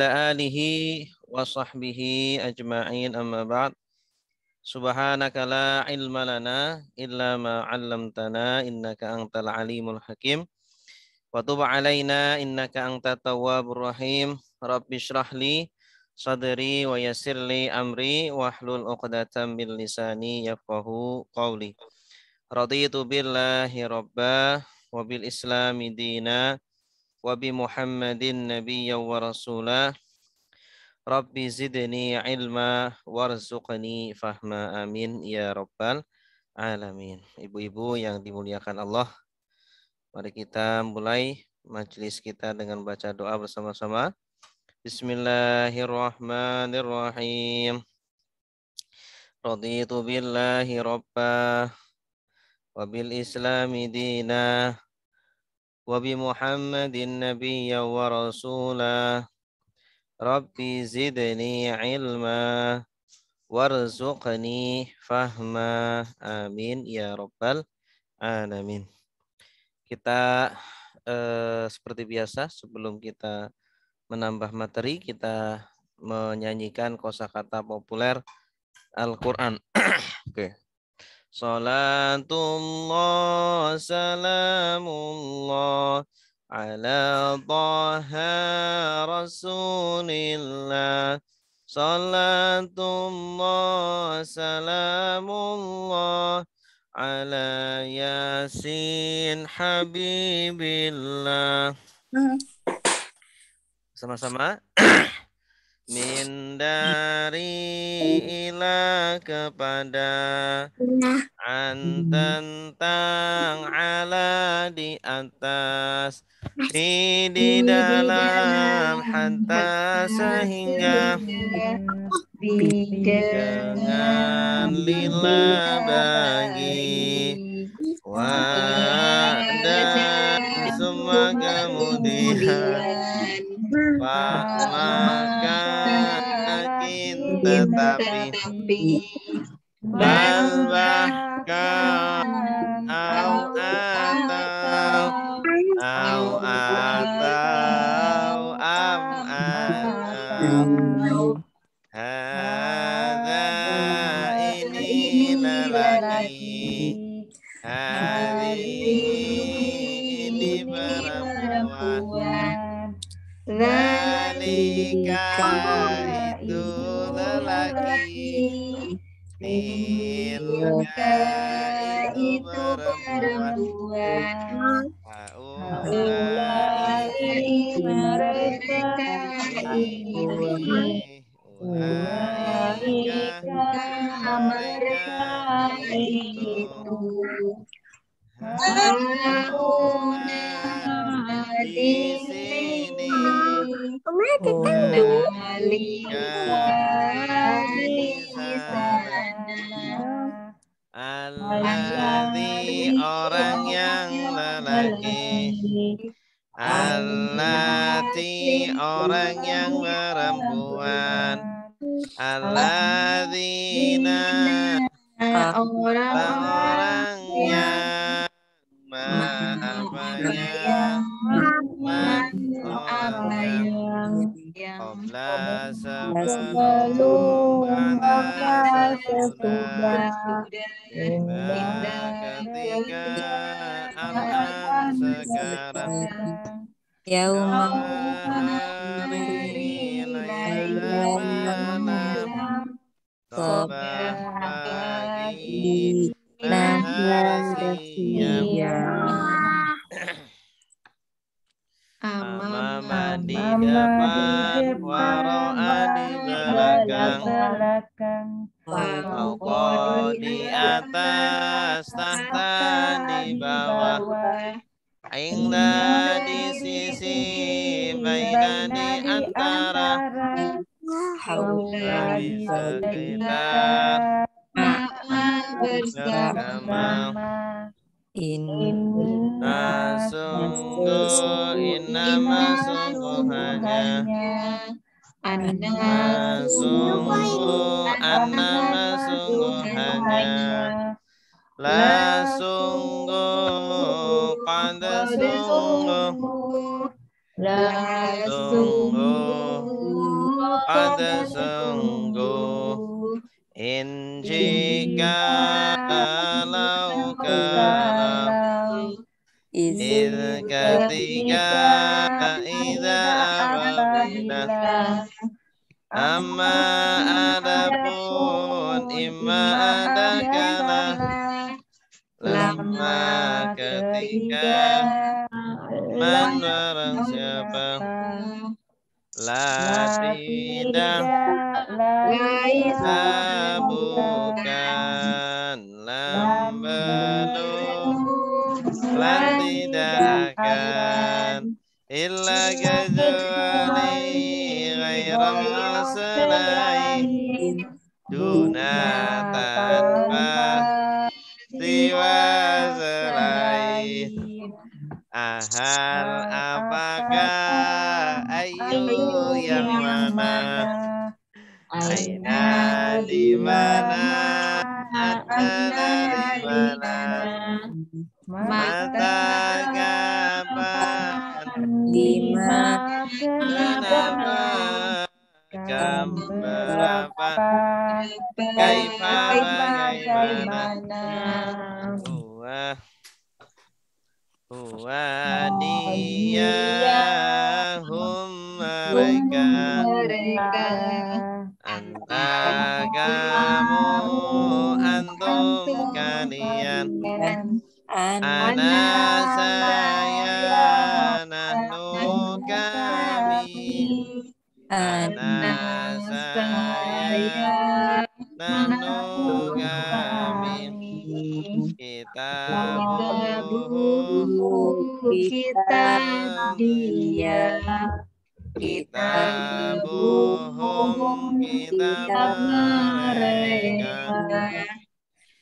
alihi wa sahbihi ajma'in amma ba'd. Subhanaka la ilma lana illa ma 'allamtana innaka antal alimul hakim. Wa tub 'alaina innaka antat tawwabur rahim. Rabbi shrah li sadri wa yassir li amri wahlul 'uqdatam min lisani yafqahu qawli. Raditu billahi rabba wa bil islami dina wa bi Muhammadin nabiyya wa rasulah. Rabbi zidni ilma warzuqni fahma amin ya rabbal alamin. Ibu-ibu yang dimuliakan Allah, mari kita mulai majelis kita dengan baca doa bersama-sama. Bismillahirrahmanirrahim. Raditu billahi rabba wa bil islami dina wa bi Muhammadin nabiyya wa rasulah. Rabbi zidni ilma warzuqni fahma amin ya rabbal alamin. Kita seperti biasa sebelum kita menambah materi, kita menyanyikan kosakata populer Al-Quran. Oke. Salatullah salamullah ala taha rasulillah. Salatullah salamullah ala yasin habibillah. Sama-sama. Min dari ila kepada an tentang ala di atas di dalam hatta sehingga dengan lillah bagi wadah semua kemudian maka tetapi bahkan atau hadza ini lelaki ini perempuan zalika itu lelaki tilka itu perempuan ulai mereka ini mereka itu di sini di sana alladzi orang yang lelaki allati orang yang perempuan alladzina orang yang qabla sebelum pada sesudah ketika al-an sekarang yauma hari layla malam sabah pagi nahar siang amama di depan waro'a di belakang fauqa di atas tahta di bawah inda di sisi baina di antara haula di sekitar bersama inna sungguh hanya anna sungguh hanya la sungguh qad sungguh ada sungguh in jika kalau ketika ida apabila amma adapun imma ada kala lama ketika man barang siapa la tidak bukan lam belum lan tidak akan illa kecuali ghairang selain duna tanpa siwa selain ahal apakah ayu yang mana aina di mana ada di mana mata kapan kenapa kam berapa kaifa bagaimana huwa dia mereka anta kamu antum kalian ana saya nahnu kami ana saya nahnu kami kitab dia kitabuhum kitab mereka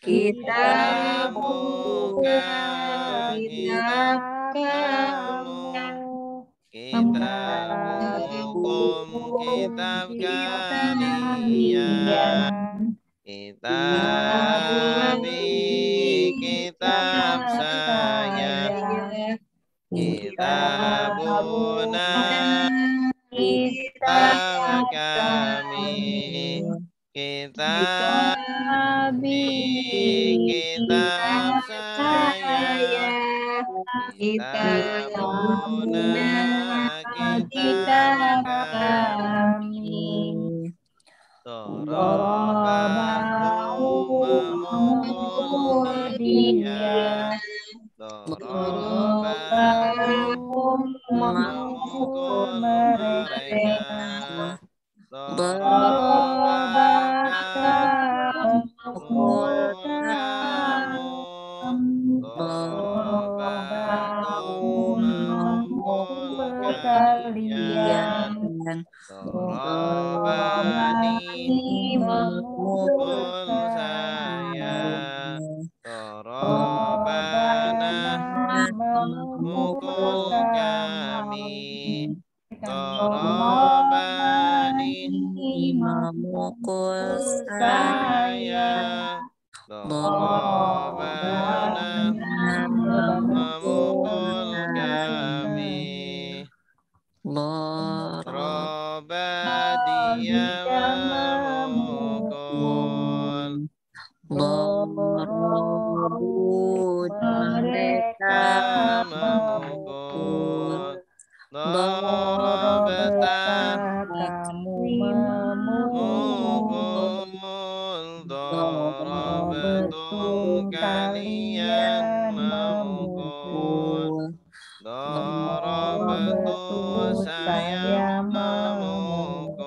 kitabuka kitab kamu kitabukum kitab kalian kitabi kitab saya kitabuna kitab kami kitabi kitab saya kitabuna kitab kami Dorobahu memukul dia Dorobahu memukul mereka Dorobaka memukul kamu Dorobakum memukul kalian Dorobani memukul saya Dorobana memukul kami Dorobani memukul saya Dorobana memukul kami Roba dia memukul Dorobut mereka memukul Dorobeta kamu memukul Dorobetum kalian memukul Dorobetu saya memukul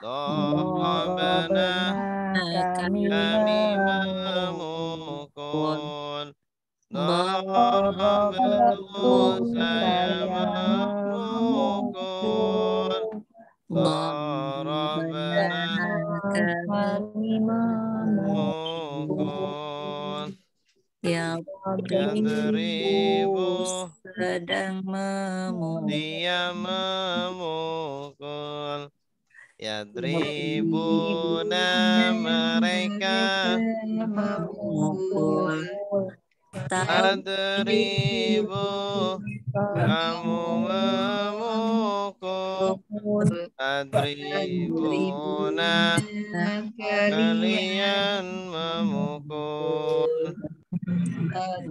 Dorobena kami memukul Dorobetu saya memukul Dorobena kami memukul Yadribu sedang memukul dia memukul Yadribuna mereka memukul Tadribu kamu memukul memukul. Adribuna, kalian memukul.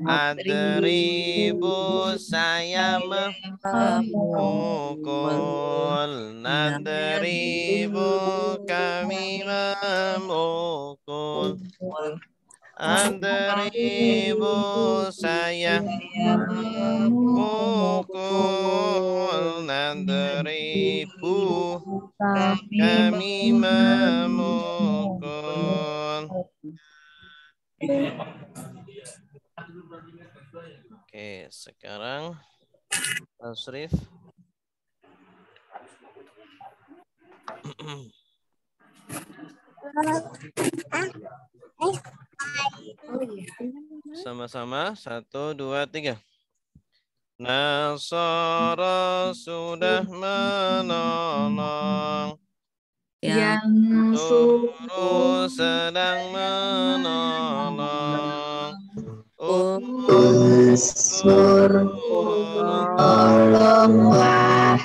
Adribu, saya memukul. Nadribu, kami memukul. Adribu, saya memukul. Nadribu, kami memukul. Oke, sekarang Tasrif. Sama-sama, 1, 2, 3. Nasara sudah menolong. Yang Suruh sedang menolong. Unsur tolonglah,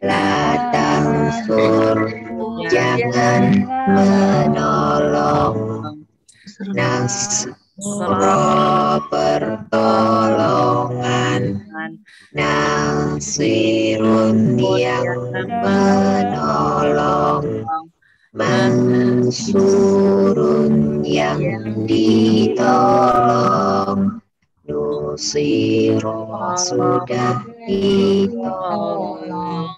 la tansur jangan menolong. Nasra pertolongan, nasirun yang menolong, mansurun yang ditolong, nusiro sudah ditolong.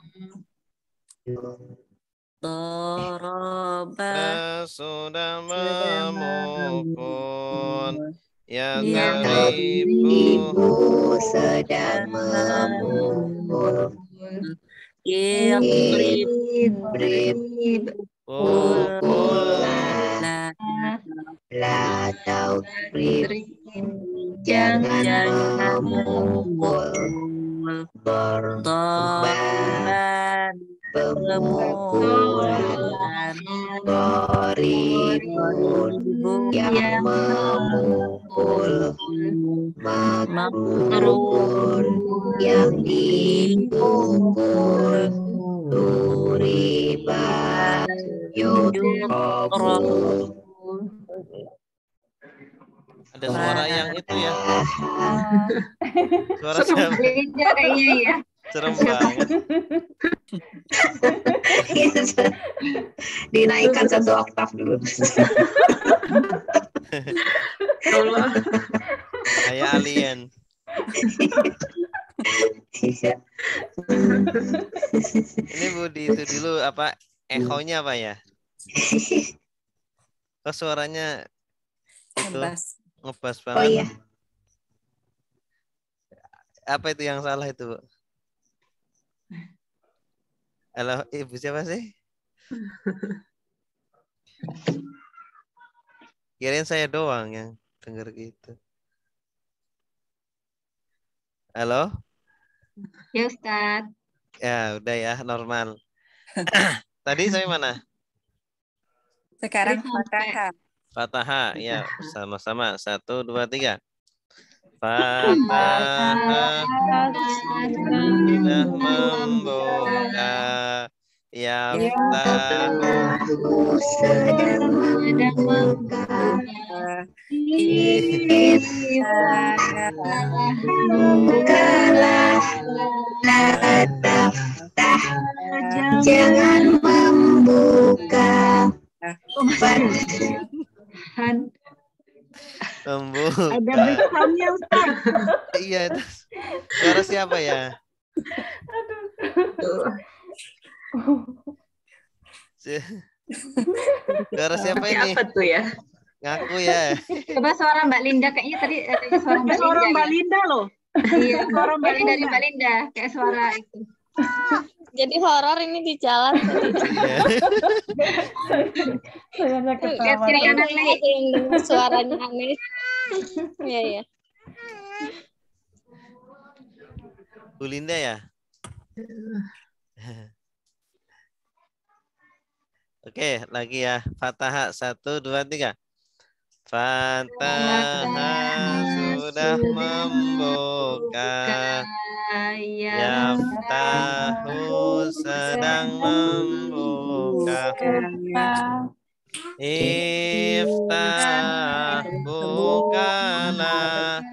Doroba Sudah memukul. Ya Yang teribu. ibu sedang memukul. Ibrib pukulan, la taubrib jangan memukul. Dorban pemukulan, doribun yang memukul, makrun yang dipukul, duriba yudrobu. Ada suara yang itu ya. Suara siapa? Beda kayaknya ya. Serem banget. Dinaikkan 1 oktav dulu. Kayak alien. Ini Budi itu dulu apa? Echonya apa ya? Kok suaranya ngebas banget. Oh iya. Apa itu yang salah itu, Bu? Halo, Ibu siapa sih? Kirain saya doang yang denger gitu. Halo? Ya Ustadz. Ya, udah ya, normal. Tadi saya mana? Sekarang Tadi Fatahah. Fatahah, ya, sama-sama. 1, 2, 3. Fatahah sudah membuka. Yaftahu Sedang membuka. Bukalah, la taftah jangan membuka. membuka. Ada backgroundnya Ustaz. Iya, itu suara siapa ya? Suara siapa ini? Apa tuh ya? Ngaku ya. Coba suara Mbak Linda kayaknya tadi suara Mbak Linda loh. Iya, suara Mbak Linda dari Mbak Linda kayak suara itu. Jadi horor ini di jalan. Iya. Kayak kiri kanan nih. Ada yang dengar suaranya aneh. Iya, iya. Bu Linda ya? Oke, lagi ya. Fatahah 1, 2, 3. Fatahah sudah membuka. Yaftahu sedang membuka. Iftah bukalah.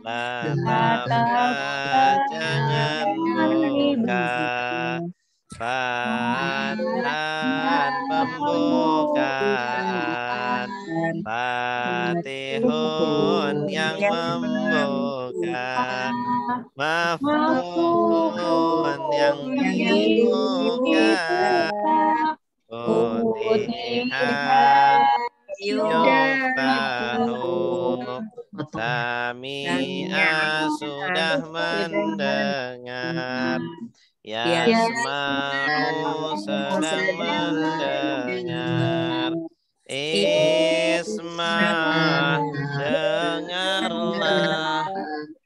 La taftah jangan buka. Fathan pembukaan. Fatihun yang membuka. Maf'ulun yang dibuka. Futiha yuftahu. Sami'a sudah mendengar. Yasma'u sedang mendengar. Isma' dengarlah.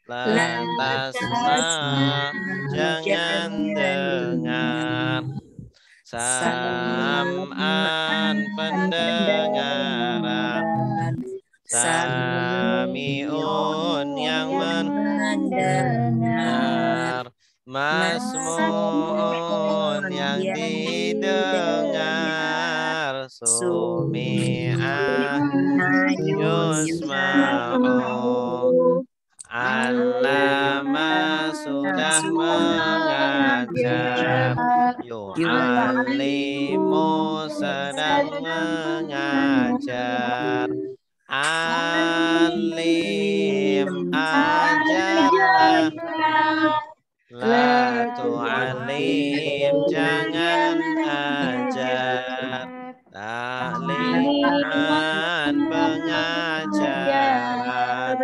Lantasma' jangan dengar. Sam'an pendengaran. Sami'un yang mendengar. Masmu'un yang didengar. Sumi'ah yusma'u. Allama sudah mengajar. Yu'allimu sedang mengajar. Alim ajarlah. La tu'alim jangan ajar. Ta'liman pengajaran.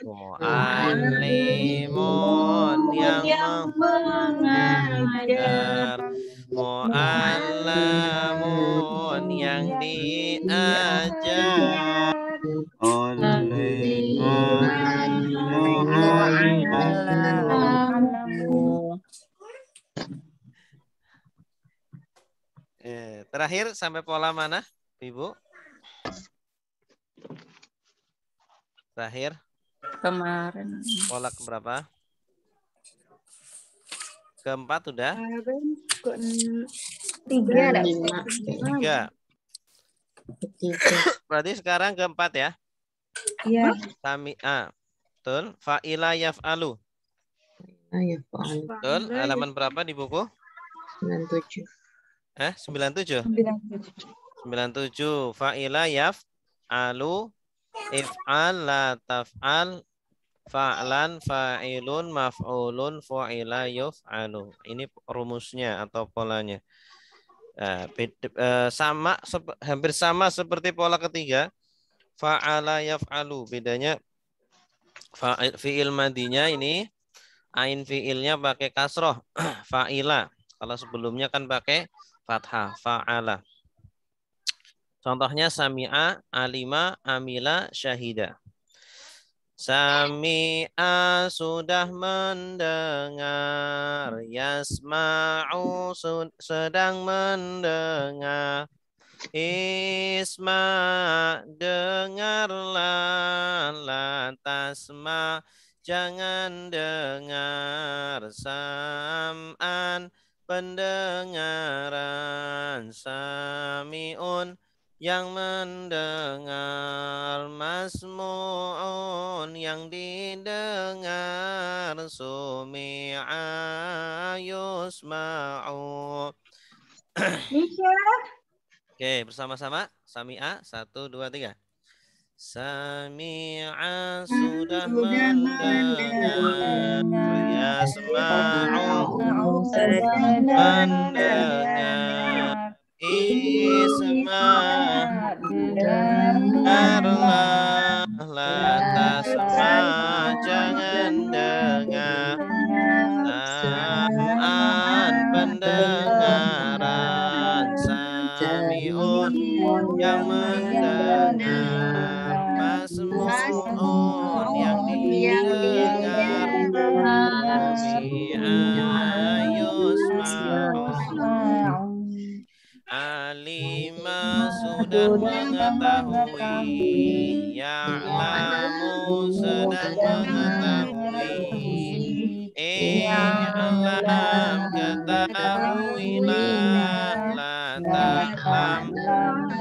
Mu'allimun yang mengajar. Mu'allamun yang diajar. Terakhir sampai pola mana, Ibu? Terakhir. Kemarin. Pola keberapa? Keempat udah? Tiga. Berarti sekarang keempat ya? Iya. Sami'a. Betul. Fa'ila yaf'alu. Betul. Halaman berapa di buku? 97. 97? 97. Fa'ila yaf'alu. If'al la taf'al. Fa'lan fa'ilun maf'ulun fa'ila yuf'alu. Ini rumusnya atau polanya. Hampir sama seperti pola ketiga. Fa'ala yaf'alu. Bedanya fi'il madinya ini ain fi'ilnya pakai kasroh. Fa'ila. Kalau sebelumnya kan pakai fathah. Fa'ala. Contohnya sami'a, alima, amila, syahida. Sami'a sudah mendengar. Yasma'u sedang mendengar. Isma dengarlah. Lantasma jangan dengar. Sam'an pendengaran. Sami'un yang mendengar. Masmu'un yang didengar. Sumi'a yusma'u. Oke, bersama-sama. Sami'a, 1, 2, 3. Sami'a sudah mendengar. Yasma'u mendengar. Isma dengarlah. Lantasma jangan dengar. Sam'an pendengaran. Sami'un yang mendengar. Masmu'un yang didengar. Alima sudah mengetahui. Ya'lamu sedang mengetahui. i'lam ketahuilah la ta'lam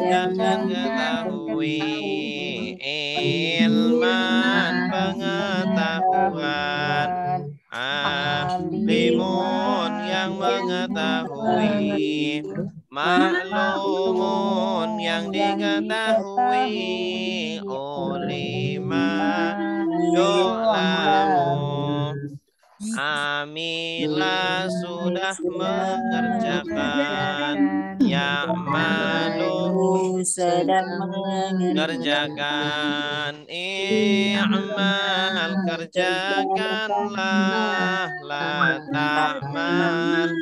jangan ketahui ilman pengetahuan alimun yang mengetahui maklumun yang diketahui ulima yu'lamu amila sudah mengerjakan ya'malu sedang kerjakan i'mal kerjakanlah la ta'mal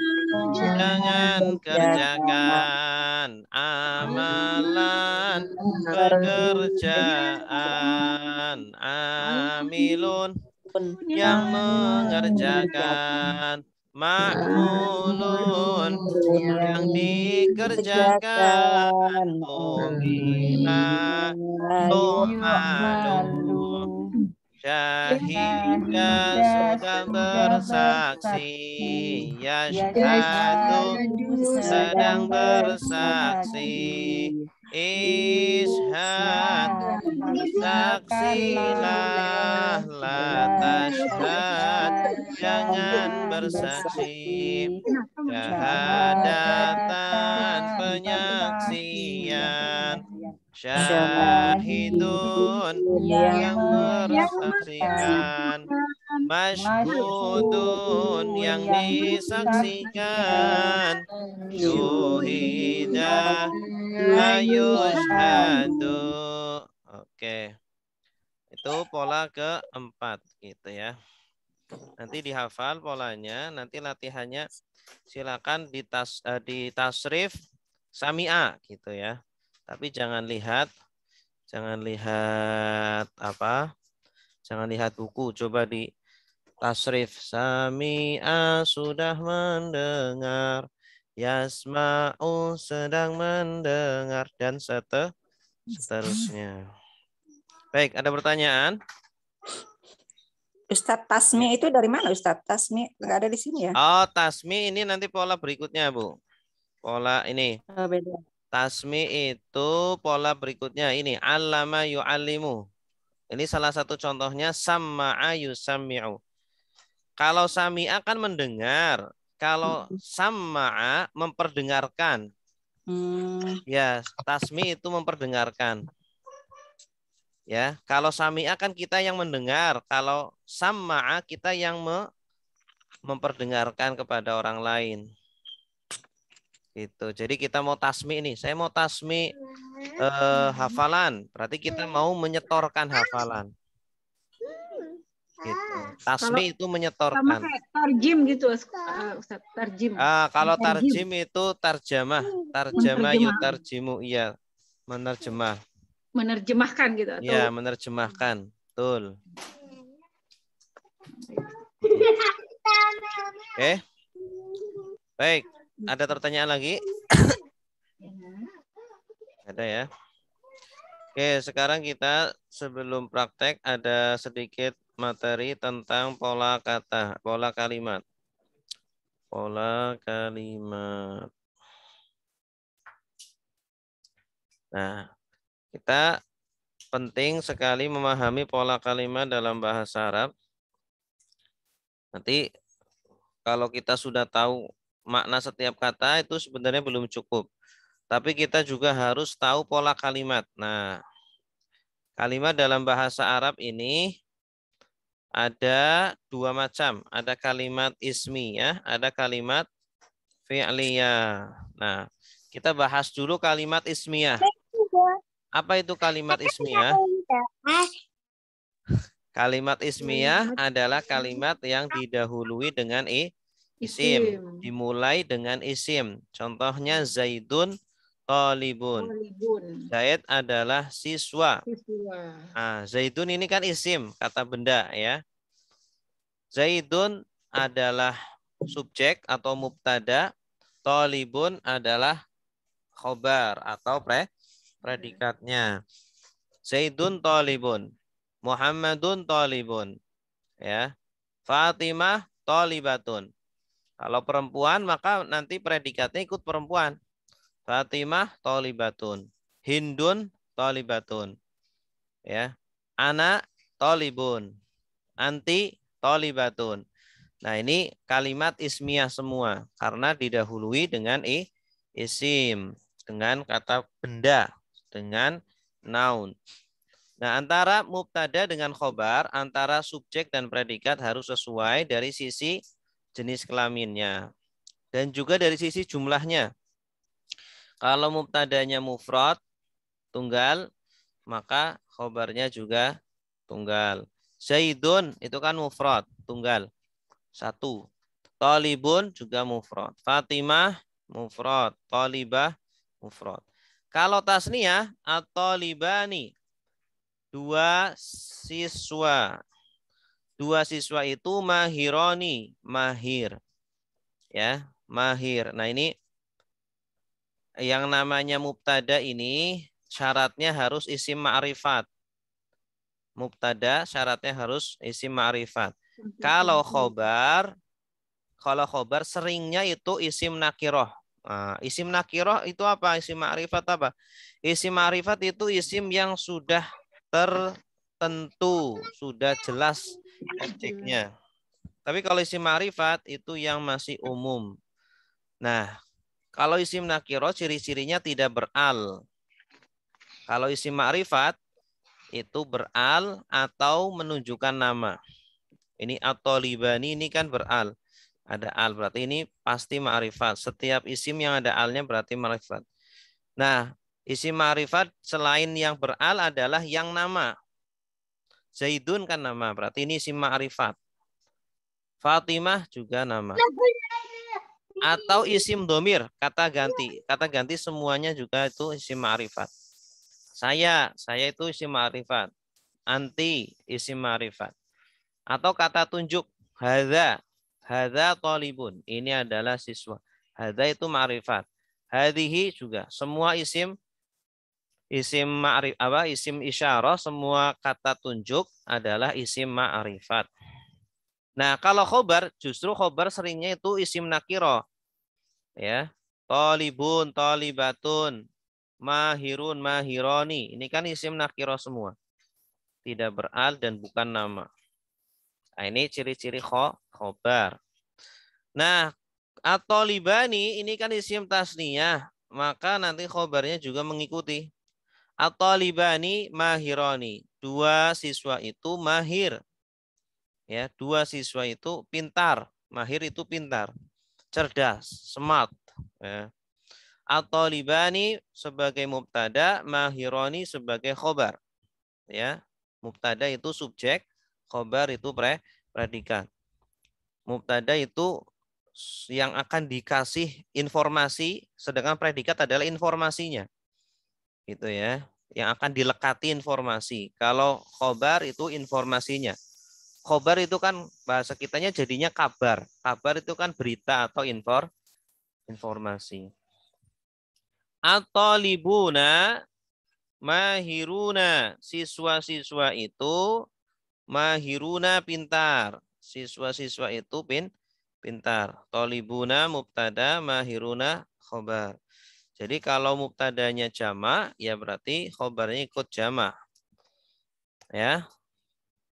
jangan kerjakan amalan pekerjaan amilun yang mengerjakan ma'mulun yang dikerjakan umila tu'malu syahidah sudah bersaksi yashhadu sedang bersaksi ishad saksilah la tashhad jangan bersaksi syahadatan penyaksian syahidun yang bersaksikan masyhudun yang disaksikan syuhidah ayushhadu. Oke, itu pola keempat gitu ya. Nanti dihafal polanya, nanti latihannya silakan ditasrif sami'a gitu ya. Tapi jangan lihat apa? Jangan lihat buku, coba di tasrif sami'a sudah mendengar, yasma'u sedang mendengar dan seterusnya. Baik, ada pertanyaan? Ustadz Tasmi itu dari mana Ustadz Tasmi? Nggak ada di sini ya? Oh, tasmi ini nanti pola berikutnya, Bu. Pola ini. Oh, beda. Tasmi itu pola berikutnya ini allama yu'allimu. Ini salah satu contohnya samma'a yusammi'u. Kalau sami'a kan mendengar, kalau samma'a memperdengarkan. Ya, tasmi itu memperdengarkan. Ya, kalau sami'a kan kita yang mendengar, kalau samma'a kita yang memperdengarkan kepada orang lain. Gitu. Jadi kita mau tasmi ini, saya mau tasmi hafalan, berarti kita mau menyetorkan hafalan. Gitu. Tasmi itu menyetorkan. Sama kayak tarjim gitu, Ustaz. Tarjim. Kalau tarjim itu tarjamah yutarjimu, iya, menerjemah. Menerjemahkan gitu atau? Iya, menerjemahkan. Betul. Oke. Baik. Ada pertanyaan lagi? Ada ya. Oke, sekarang kita sebelum praktek ada sedikit materi tentang pola kata, pola kalimat. Pola kalimat. Nah, kita penting sekali memahami pola kalimat dalam bahasa Arab. Nanti kalau kita sudah tahu makna setiap kata itu sebenarnya belum cukup. Tapi kita juga harus tahu pola kalimat. Nah, kalimat dalam bahasa Arab ini ada dua macam. Ada kalimat ismiyah, ada kalimat fi'liyah. Nah, kita bahas dulu kalimat ismiyah. Apa itu kalimat ismiyah? Kalimat ismiyah adalah kalimat yang didahului dengan isim, dimulai dengan isim. Contohnya Zaidun talibun. Zaid adalah siswa. Nah, Zaidun ini kan isim, kata benda ya. Zaidun adalah subjek atau mubtada, talibun adalah khobar atau predikatnya. Zaidun talibun, Muhammadun talibun, ya. Fatimah tolibatun. Kalau perempuan maka nanti predikatnya ikut perempuan. Fatimah tolibatun. Hindun tolibatun. Ya. Ana tolibun. Anti tolibatun. Nah, ini kalimat ismiyah semua karena didahului dengan isim, dengan kata benda, dengan noun. Nah, antara mubtada dengan khobar, antara subjek dan predikat harus sesuai dari sisi jenis kelaminnya dan juga dari sisi jumlahnya. Kalau mubtadanya mufrad, tunggal, maka khobarnya juga tunggal. Zaidun itu kan mufrad, tunggal. 1. Talibun juga mufrad. Fatimah mufrad. Talibah mufrad. Kalau tasniyah atau libani, 2 siswa. 2 siswa itu mahironi, mahir. Ya, mahir. Nah, ini yang namanya mubtada ini syaratnya harus isim ma'rifat. Mubtada syaratnya harus isim ma'rifat. Kalau khobar seringnya itu isim nakiroh. Nah, isim nakiroh itu apa? Isim ma'rifat apa? Isim ma'rifat itu isim yang sudah tertentu, sudah jelas objeknya. Tapi kalau isim ma'rifat itu yang masih umum. Nah, kalau isim nakiroh ciri-cirinya tidak beral. Kalau isim ma'rifat itu beral atau menunjukkan nama. Ini at-talibani ini kan beral. Ada al, berarti ini pasti ma'rifat. Setiap isim yang ada alnya berarti ma'rifat. Nah, isim ma'rifat selain yang beral adalah yang nama. Zaidun kan nama, berarti ini isim ma'rifat. Fatimah juga nama. Atau isim domir, kata ganti. Kata ganti semuanya juga itu isim ma'rifat. Saya itu isim ma'rifat. Anti, isim ma'rifat. Atau kata tunjuk, hadza talibun. Ini adalah siswa. Hadza itu ma'rifat. Hadhihi juga. Semua isim isim isyarah, semua kata tunjuk adalah isim ma'rifat. Nah, kalau khobar, justru khobar seringnya itu isim nakiro. Ya. Talibun, talibatun, mahirun, mahironi. Ini kan isim nakiro semua. Tidak beral dan bukan nama. Nah, ini ciri-ciri khobar. Nah, atau libani ini kan isim tasniyah, maka nanti khobarnya juga mengikuti. Atau libani mahironi, 2 siswa itu mahir. Ya, 2 siswa itu pintar. Mahir itu pintar, cerdas, smart. Ya. Atau libani sebagai mubtada, mahironi sebagai khobar. Ya, mubtada itu subjek, khobar itu predikat. Mubtada itu yang akan dikasih informasi, sedangkan predikat adalah informasinya. Gitu ya. Yang akan dilekati informasi. Kalau khobar itu informasinya. Khobar itu kan bahasa kitanya jadinya kabar. Kabar itu kan berita atau informasi. At-talibuna mahiruna. Siswa-siswa itu mahiruna pintar. Siswa-siswa itu pintar. Talibuna mubtada, mahiruna khobar. Jadi kalau mubtadanya jama, ya berarti khobarnya ikut jama. Ya.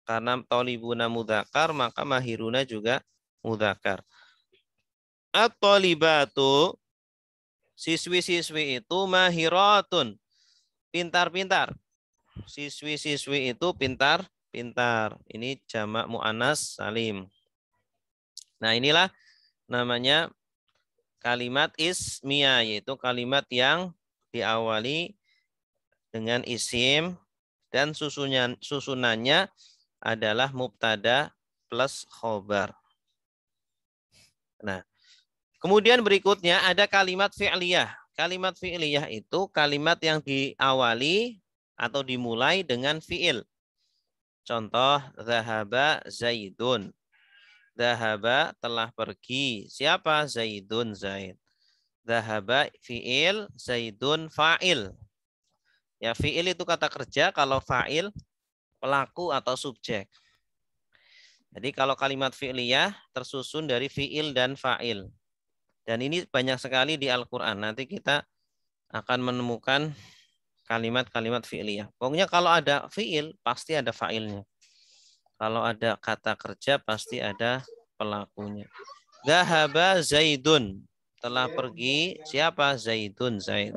Karena talibuna mudzakkar, maka mahiruna juga mudzakkar. At-talibatu, siswi-siswi itu mahiratun. Pintar-pintar. Siswi-siswi itu pintar-pintar. Ini jamak muannas salim. Nah, inilah namanya kalimat ismiyah, yaitu kalimat yang diawali dengan isim dan susunannya adalah mubtada plus khobar. Nah, kemudian berikutnya ada kalimat fi'liyah. Kalimat fi'liyah itu kalimat yang diawali atau dimulai dengan fi'il. Contoh, zahaba Zaidun. Zahaba telah pergi. Siapa? Zaidun, Zaid. Zahaba fi'il, Zaidun fa'il. Ya, fi'il itu kata kerja, kalau fa'il pelaku atau subjek. Jadi kalau kalimat fi'liyah tersusun dari fi'il dan fa'il. Dan ini banyak sekali di Al-Quran. Nanti kita akan menemukan kalimat-kalimat fi'liyah. Pokoknya kalau ada fi'il, pasti ada fa'ilnya. Kalau ada kata kerja, pasti ada pelakunya. Dhahaba Zaidun. Telah pergi siapa? Zaidun. Zaid.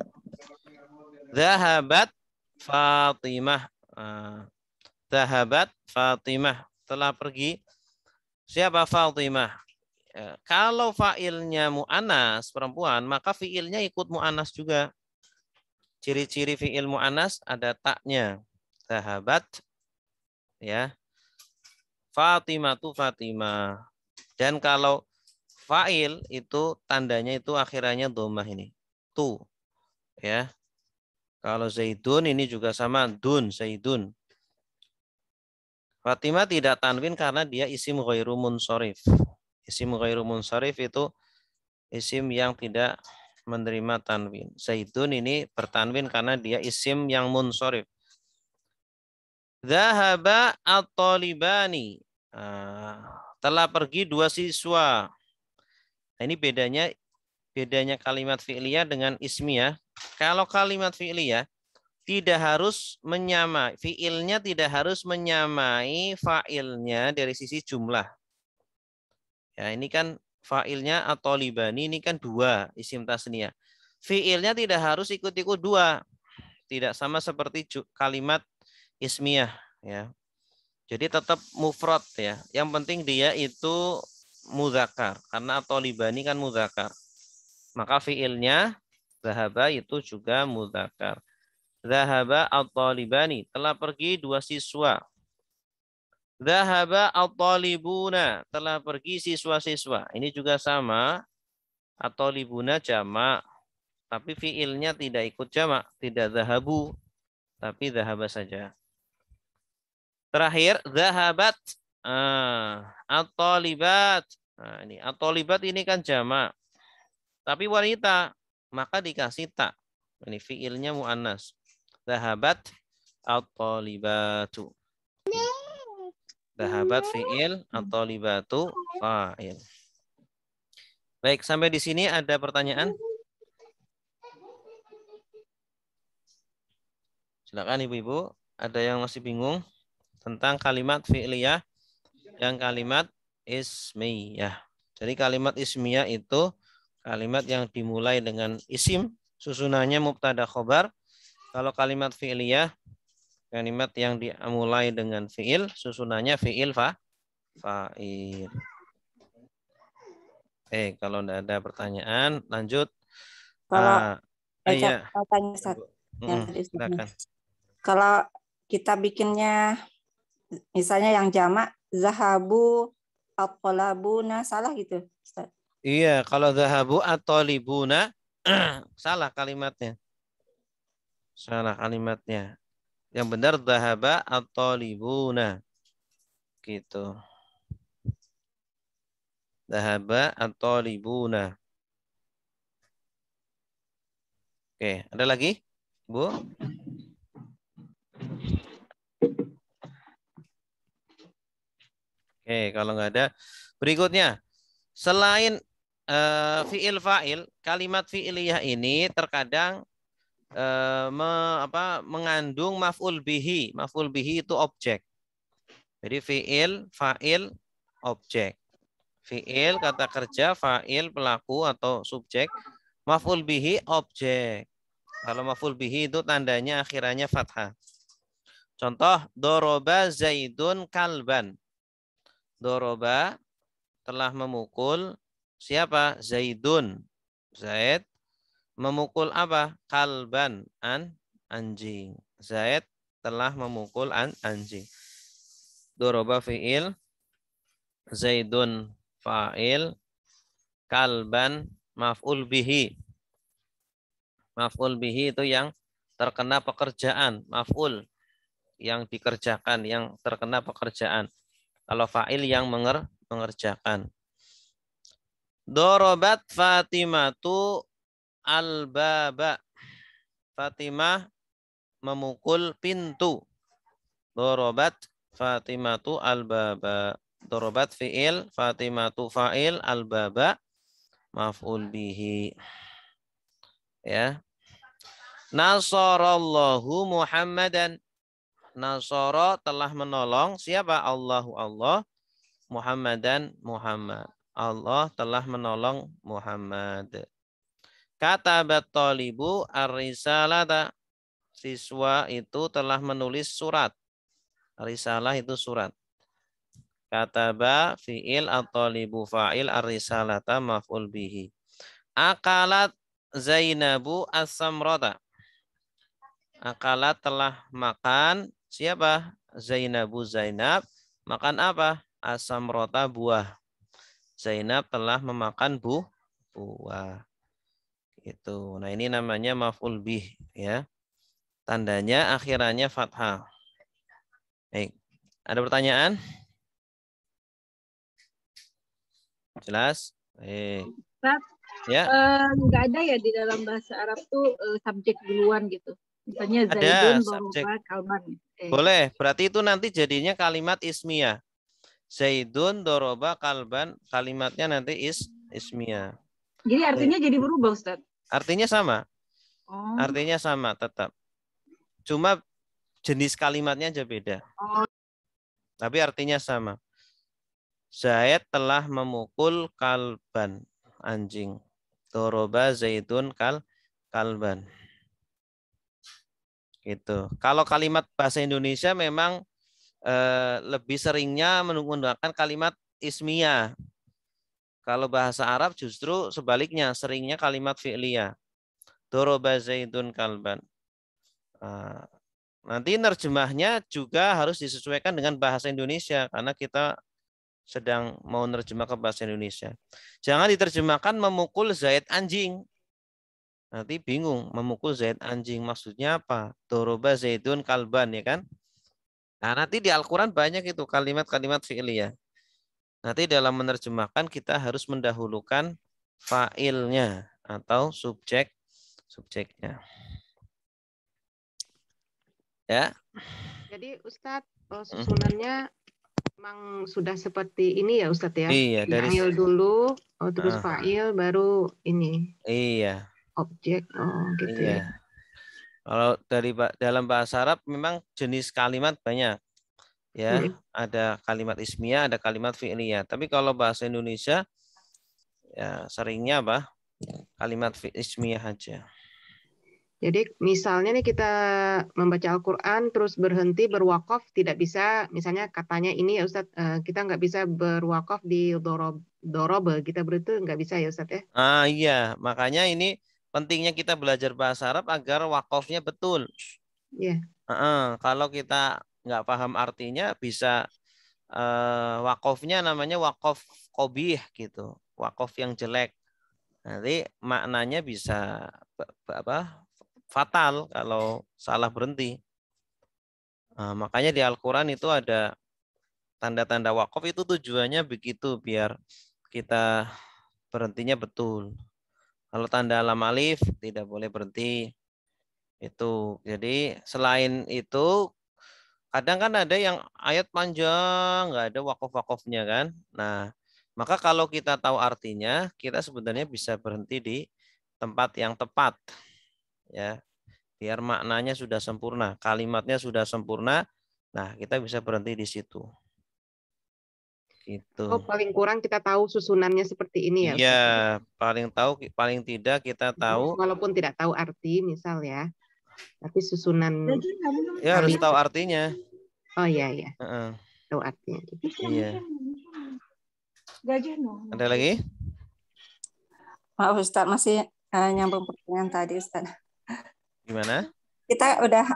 Dhahabat Fatimah. Dhahabat Fatimah. Telah pergi siapa? Fatimah. Kalau fa'ilnya mu'anas perempuan, maka fi'ilnya ikut mu'anas juga. Ciri-ciri fi'il mu'anas ada taknya. Dhahabat, ya. Fatimah tu Fatimah. Dan kalau fa'il itu tandanya itu akhirannya dhammah ini. Tu, ya. Kalau Zaidun ini juga sama dun, Zaidun. Fatimah tidak tanwin karena dia isim ghairu munsharif. Isim ghairu munsharif itu isim yang tidak menerima tanwin. Zaidun ini bertanwin karena dia isim yang munsharif. Dhahaba at-talibani. Telah pergi dua siswa. Nah, ini bedanya kalimat fi'liyah dengan ismiyah. Kalau kalimat fi'liyah tidak harus menyamai, fi'ilnya tidak harus menyamai fa'ilnya dari sisi jumlah. Ya, ini kan fa'ilnya atau libani ini kan dua isim tasniyah. Fi'ilnya tidak harus ikut-ikut dua. Tidak sama seperti kalimat ismiyah, ya. Jadi tetap mufrad, ya. Yang penting dia itu mudzakkar karena atau libani kan mudzakkar. Maka fi'ilnya dhahaba itu juga mudzakkar. Dhahaba at-talibani, telah pergi dua siswa. Dhahaba at-talibuna, telah pergi siswa-siswa. Ini juga sama, at-talibuna jamak, tapi fiilnya tidak ikut jamak, tidak dhahabu, tapi dhahaba saja. Terakhir, dhahabat at-talibat. Nah, ini at-talibat ini kan jamak, tapi wanita, maka dikasih ta. Ini fiilnya muannas. Dhahabat at-talibatu. Dhahabat fi'il, at-talibatu fa'il. Baik, sampai di sini ada pertanyaan? Silakan Ibu-ibu, ada yang masih bingung tentang kalimat fi'liyah dan kalimat ismiyah. Jadi kalimat ismiyah itu kalimat yang dimulai dengan isim, susunannya mubtada khobar. Kalau kalimat fi'liyah, kalimat yang dimulai dengan fi'il, susunannya fi'il fa'il. Kalau tidak ada pertanyaan, lanjut. Kalau iya. tanya satu. Silakan. Kalau kita bikinnya, misalnya yang jamak, zahabu, at-talabuna, salah gitu, Ustaz? Iya, kalau zahabu atau libuna, salah kalimatnya. Salah kalimatnya. Yang benar dhahaba atau libuna. Gitu. Dhahaba atau libuna. Oke, ada lagi, Bu? Oke, kalau nggak ada, berikutnya. Selain fi'il fa'il, kalimat fi'iliyah ini terkadang mengandung maf'ul bihi. Maf'ul bihi itu objek. Jadi fi'il, fa'il, objek. Fi'il, kata kerja, fa'il, pelaku atau subjek. Maf'ul bihi, objek. Kalau maf'ul bihi itu tandanya akhirannya fathah. Contoh, doroba Zaidun kalban. Doroba telah memukul siapa? Zaidun. Zaid memukul apa? Kalban, anjing. Zaid telah memukul anjing. Doroba fi'il, Zaidun fa'il, kalban maf'ul bihi. Maf'ul bihi itu yang terkena pekerjaan, maf'ul yang dikerjakan, yang terkena pekerjaan. Kalau fa'il yang mengerjakan. Dorobat Fatimatu al-baba. Fatimah memukul pintu. Dorobat Fatimatu al-baba. dorobat fi'il, Fatimatu fa'il, al-baba maf'ul bihi. Ya. Nasarallahu Muhammadan. Nasara telah menolong siapa? Allahu Allah. Muhammadan Muhammad. Allah telah menolong Muhammad. Katabat talibu ar-risalata. Siswa itu telah menulis surat. Risalah itu surat. Kataba fi'il at-talibu fa'il ar-risalata maf'ul bihi. Akalat Zainabu as-samrata. Akalat telah makan siapa? Zainabu Zainab. Makan apa? As-samrata buah. Zainab telah memakan buah. Itu. Nah, ini namanya maf'ul bih ya. Tandanya akhirannya fathah. Baik. Ada pertanyaan? Jelas? Ustaz, Ya. nggak ada ya di dalam bahasa Arab tuh subjek duluan gitu. Misalnya Ada Zaidun, subjek. Doroba, Kalban. Boleh. Berarti itu nanti jadinya kalimat ismiyah. Zaidun, doroba, kalban. Kalimatnya nanti ismiyah. Jadi artinya jadi berubah, Ustaz? Artinya sama. Oh. Artinya sama tetap. Cuma jenis kalimatnya aja beda. Oh. Tapi artinya sama. Zaid telah memukul kalban, anjing. Doroba Zaidun kalban. Gitu. Kalau kalimat bahasa Indonesia memang lebih seringnya menggunakan kalimat ismiyah. Kalau bahasa Arab justru sebaliknya, seringnya kalimat fi'liyah. Doroba Zaidun kalban. Nanti nerjemahnya juga harus disesuaikan dengan bahasa Indonesia karena kita sedang mau nerjemah ke bahasa Indonesia. Jangan diterjemahkan memukul Zaid anjing. Nanti bingung, memukul Zaid anjing maksudnya apa? Doroba Zaidun kalban, ya kan? Nah, nanti di Al-Quran banyak itu kalimat-kalimat fi'liyah. Nanti dalam menerjemahkan kita harus mendahulukan fa'ilnya atau subjeknya. Ya. Jadi Ustadz, susunannya memang sudah seperti ini ya Ustadz ya? Iya, dari Fa'il dulu, terus fa'il, baru ini. Iya. Objek, gitu iya. ya. Kalau dalam bahasa Arab memang jenis kalimat banyak. Ya, ada kalimat ismiyah, ada kalimat fi'liyah. Tapi kalau bahasa Indonesia ya seringnya apa? Kalimat ismiyah aja. Jadi misalnya nih kita membaca Al-Quran terus berhenti berwakaf, tidak bisa, misalnya katanya ini ya Ustadz, kita nggak bisa berwakaf di dorobe, kita berarti nggak bisa ya Ustadz ya? Iya, makanya ini pentingnya kita belajar bahasa Arab agar wakafnya betul. Iya. Kalau kita nggak paham artinya bisa wakafnya namanya wakaf qobih gitu, wakaf yang jelek. Nanti maknanya bisa fatal kalau salah berhenti. Makanya di Al-Quran itu ada tanda-tanda wakaf itu tujuannya begitu biar kita berhentinya betul. Kalau tanda lam alif tidak boleh berhenti. Itu. Jadi selain itu kadang kan ada yang ayat panjang nggak ada wakaf-wakafnya kan. Nah, maka kalau kita tahu artinya, kita sebenarnya bisa berhenti di tempat yang tepat. Ya. Biar maknanya sudah sempurna, kalimatnya sudah sempurna. Nah, kita bisa berhenti di situ. Gitu. Oh, paling kurang kita tahu susunannya seperti ini ya. Iya, paling tidak kita tahu. Walaupun tidak tahu arti, misal ya. Tapi susunan. Ya harus tahu artinya. Oh iya. Tahu artinya. Iya. Ada lagi? Maaf Ustaz, masih nyambung pertanyaan tadi Ustaz. Gimana? Kita udah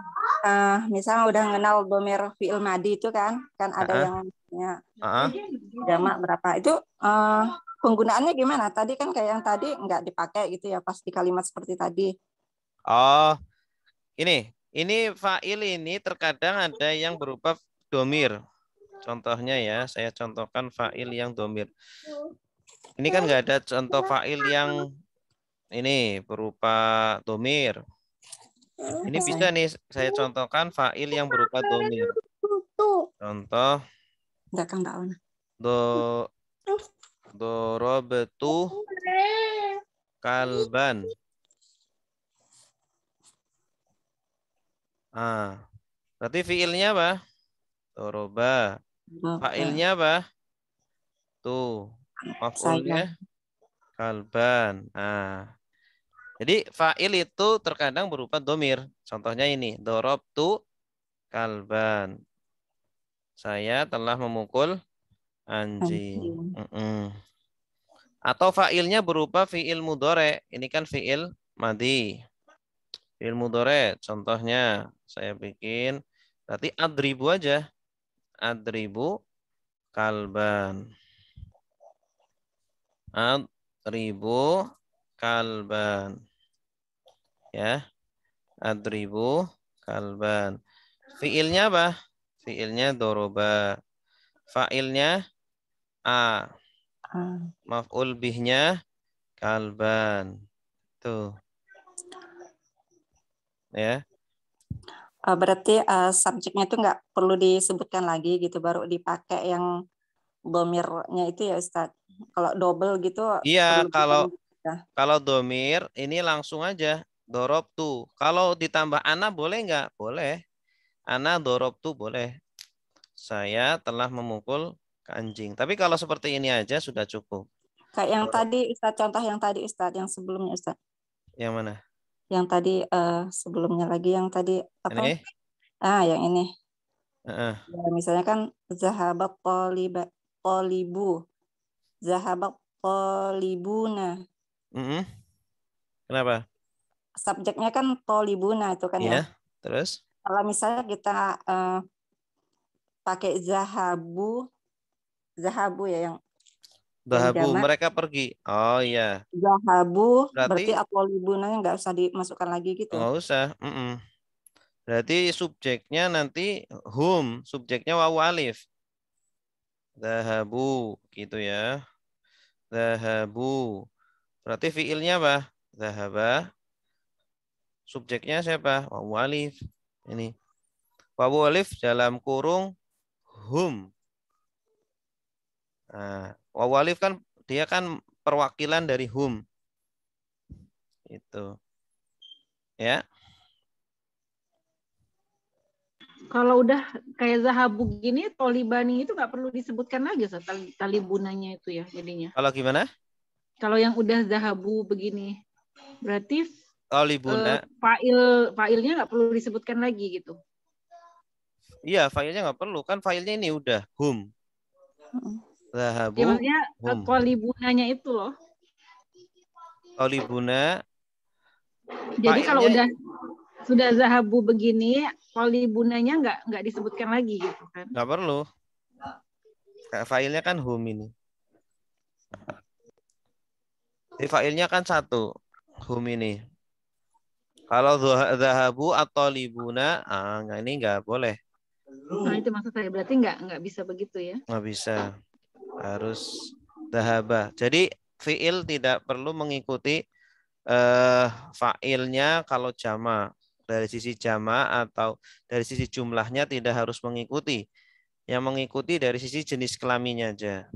misalnya udah kenal domir fi'il madi itu kan ada yang punya jamak berapa itu penggunaannya gimana? Tadi kan kayak yang tadi nggak dipakai gitu ya pas di kalimat seperti tadi. Oh, ini fa'il ini terkadang ada yang berupa domir. Contohnya ya, saya contohkan fa'il yang domir. Ini kan nggak ada contoh fa'il yang ini berupa domir. Ini bisa nih saya contohkan fa'il yang berupa domir. Contoh. Do Dorobtu kalban. Berarti fiilnya apa? Doroba. Fa'ilnya apa? Tuh. Maf'ulnya kalban. Jadi fa'il itu terkadang berupa domir. Contohnya ini. Dorobtu kalban. Saya telah memukul anjing. Atau fa'ilnya berupa fi'il mudhore. Ini kan fi'il madi. Fi'il mudhore. Contohnya saya bikin. Berarti adribu aja. Adribu kalban. Adribu kalban. Ya. Adribu kalban. Fi'ilnya apa? Fi'ilnya doroba. Fa'ilnya a. Maf'ul bihnya kalban. Tuh. Ya. Berarti subjeknya itu nggak perlu disebutkan lagi gitu, baru dipakai yang domirnya itu ya Ustaz. Kalau double gitu Iya, perlu kalau domir ini langsung aja dorob tuh. Kalau ditambah ana boleh nggak? Boleh. Ana dorob tuh boleh. Saya telah memukul anjing. Tapi kalau seperti ini aja sudah cukup. Kayak yang tadi Ustaz, contoh yang tadi Ustaz, yang sebelumnya Ustaz. Yang mana? Yang tadi sebelumnya lagi yang tadi apa? Ini? Yang ini. Ya, misalnya kan zahabat tolibu. Zahabat tolibuna. Kenapa? Subjeknya kan tolibuna itu kan ya. Terus? Kalau misalnya kita pakai zahabu ya yang Zahabu, mereka pergi. Oh iya. Zahabu berarti atolibunanya nggak usah dimasukkan lagi gitu. Nggak usah. Berarti subjeknya nanti hum, subjeknya wawu alif. Zahabu, gitu ya. Zahabu. Berarti fiilnya apa? Zahaba. Subjeknya siapa? Wawu alif. Ini. Wawu alif dalam kurung hum. Wawu alif kan dia kan perwakilan dari hum. Itu. Ya. Kalau udah kayak zahabu gini, tolibani itu nggak perlu disebutkan lagi talibunanya itu ya jadinya. Kalau gimana? Kalau yang udah zahabu begini, berarti tolibuna. Failnya nggak perlu disebutkan lagi gitu. Iya, filenya nggak perlu. Kan filenya ini udah hum. Zahabu. Ya, maksudnya tolibunanya itu loh. Tolibuna. Jadi kalau udah sudah zahabu begini, tolibunanya nggak disebutkan lagi gitu kan? Nggak perlu. Filenya kan hum ini. Jadi filenya kan satu. Hum ini. Kalau zahabu atau libuna, ini nggak boleh. Nah itu maksud saya, berarti nggak bisa begitu ya? Nggak bisa. Harus zahaba. Jadi fiil tidak perlu mengikuti fa'ilnya kalau jama. Dari sisi jama atau dari sisi jumlahnya tidak harus mengikuti. Yang mengikuti dari sisi jenis kelaminnya aja.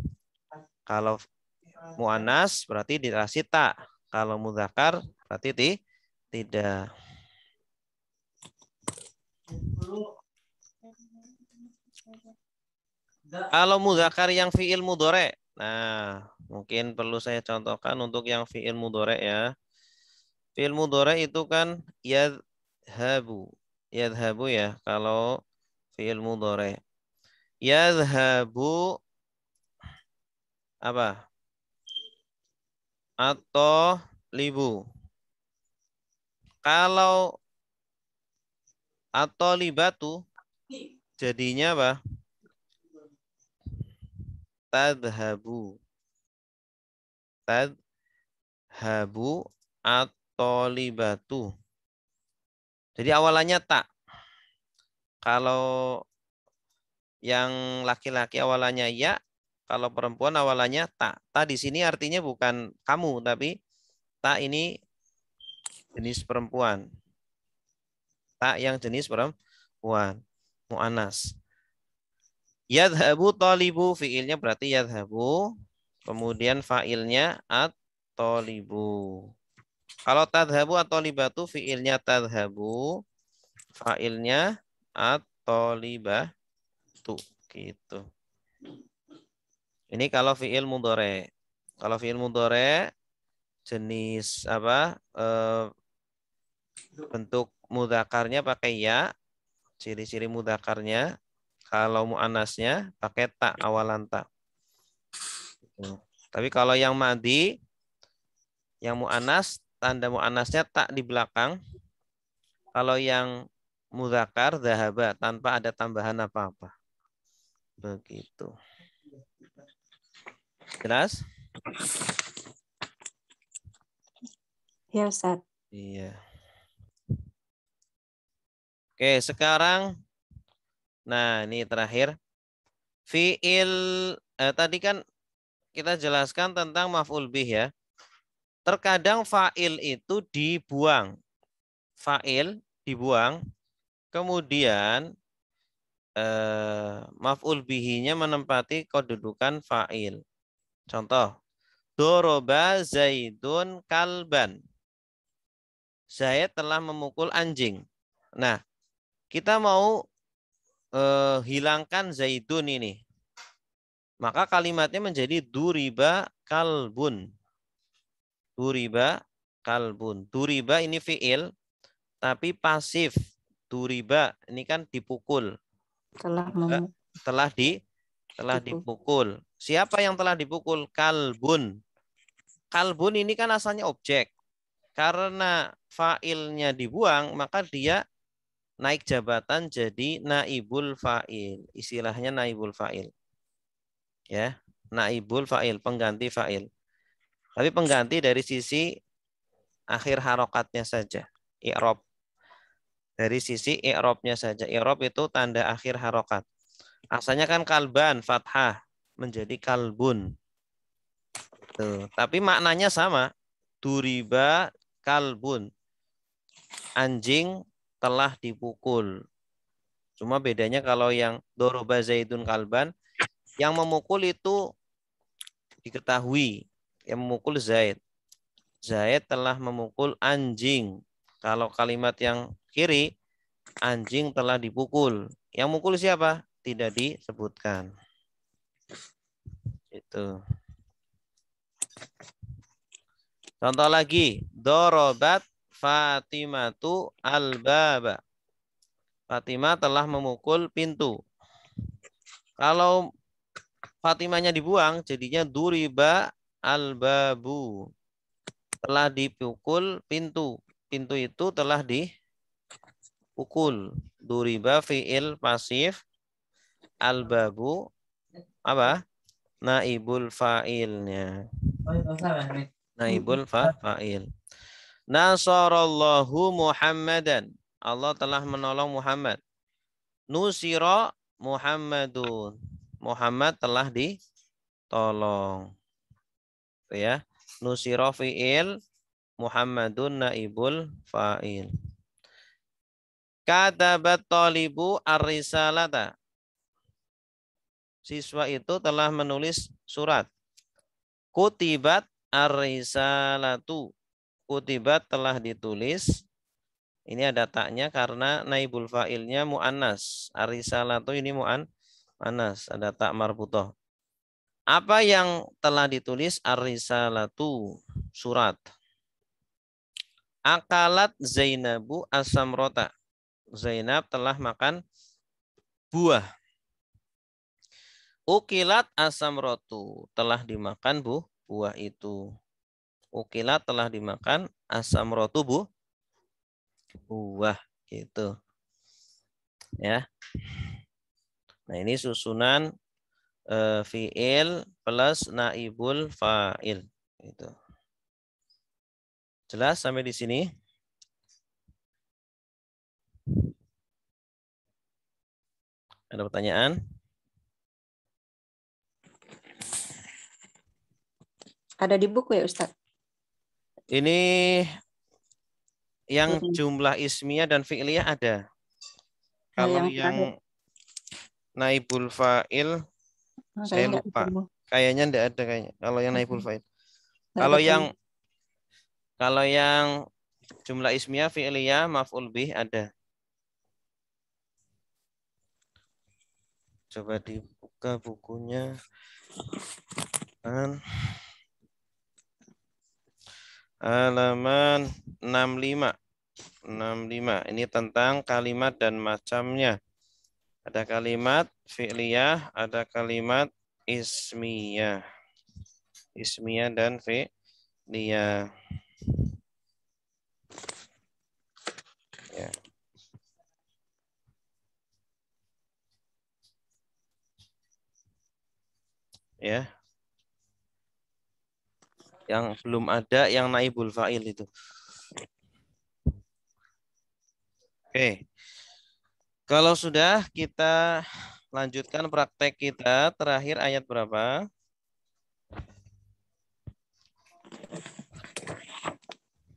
Kalau mu'anas berarti dikasih ta. Kalau mudzakkar berarti tidak. Kalau mudzakkar yang fi'il mudhore. Nah, mungkin perlu saya contohkan untuk yang fi'il mudhore ya. Fi'il mudhore itu kan yadhabu. Yadhabu ya kalau fi'il mudhore. Yadhabu apa? Atau libu. Kalau atau libatu jadinya apa? Tadhabu. Tadhabu atau libatu. Jadi awalannya tak. Kalau yang laki-laki awalannya ya, kalau perempuan awalannya tak. Ta di sini artinya bukan kamu, tapi ta ini jenis perempuan. Ta yang jenis perempuan. Mu'anas. Yadhabu tolibu, fiilnya berarti yadhabu. Kemudian fa'ilnya at-tolibu. Kalau tadhabu atau libatu, fiilnya tadhabu. Fa'ilnya at-tolibatu. Gitu. Ini kalau fiil mudhari. Kalau fiil mudhari jenis apa? Bentuk mudzakarnya pakai ya. Ciri-ciri mudzakarnya. Kalau muannasnya pakai ta, awalan ta. Tapi kalau yang madi, yang muannas, tanda muannasnya tak di belakang. Kalau yang mudzakar dzahaba tanpa ada tambahan apa-apa. Begitu. Jelas? Ya, Ustaz. Iya. Oke, sekarang nah, ini terakhir. Fiil tadi kan kita jelaskan tentang maf'ul bih ya. Terkadang fa'il itu dibuang. Fa'il dibuang. Kemudian maf'ul bihinya menempati kedudukan fa'il. Contoh, doroba Zaidun kalban. Zaid telah memukul anjing. Nah, kita mau hilangkan Zaidun ini. Maka kalimatnya menjadi duriba kalbun. Duriba kalbun. Duriba ini fiil, tapi pasif. Duriba ini kan dipukul. Telah dipukul. Siapa yang telah dipukul? Kalbun. Kalbun ini kan asalnya objek. Karena fa'ilnya dibuang, maka dia naik jabatan jadi naibul fa'il. Istilahnya naibul fa'il. Ya, naibul fa'il, pengganti fa'il. Tapi pengganti dari sisi akhir harokatnya saja. I'rob. Dari sisi i'robnya saja. I'rob itu tanda akhir harokat. Asalnya kan kalban, fathah. Menjadi kalbun. Tuh. Tapi maknanya sama. Duriba kalbun. Anjing telah dipukul. Cuma bedanya kalau yang doroba zaidun kalban, yang memukul itu diketahui. Yang memukul Zaid. Zaid telah memukul anjing. Kalau kalimat yang kiri, anjing telah dipukul. Yang mukul siapa? Tidak disebutkan. Itu. Contoh lagi. Dorobat Fatimatu al-baba. Fatimah telah memukul pintu. Kalau Fatimahnya dibuang, jadinya duriba al-babu. Telah dipukul pintu. Pintu itu telah dipukul. Duriba fi'il pasif. Al-babu apa? Naibul fa'ilnya. Naibul fa'il. Nasarallahu Muhammadan. Allah telah menolong Muhammad. Nusira Muhammadun. Muhammad telah ditolong. Ya. Nusira fi'il, Muhammadun naibul fa'il. Katabat talibu ar-risalata. Siswa itu telah menulis surat. Kutibat ar-risalatu. Kutibat telah ditulis. Ini ada taknya karena naibul fa'ilnya mu'annas. Ar-risalatu ini mu'annas. Ada tak marbutoh. Apa yang telah ditulis? Ar-risalatu. Surat. Akalat Zainabu as-samrota. Zainab telah makan buah. Ukilat as-samrotu. Telah dimakan buah itu. Ukilat telah dimakan as-samrotu buah gitu. Ya. Nah, ini susunan fiil plus naibul fa'il itu. Jelas sampai di sini? Ada pertanyaan? Ada di buku ya, Ustaz? Ini yang jumlah ismiyah dan fi'liyah ada. Kalau yang naibul fa'il saya Kayaknya nggak lupa. ketemu. Kayaknya enggak ada kayaknya. Kalau yang naibul fa'il. Nggak Kalau ketemu. yang jumlah ismiyah fi'liyah maf'ul bih ada. Coba dibuka bukunya. Halaman 65. 65. Ini tentang kalimat dan macamnya. Ada kalimat fi'liyah, ada kalimat ismiyah. Ismiyah dan fi'liyah. Ya. Ya. Yang belum ada yang naibul fa'il itu. Oke. Kalau sudah, kita lanjutkan praktek kita. Terakhir ayat berapa?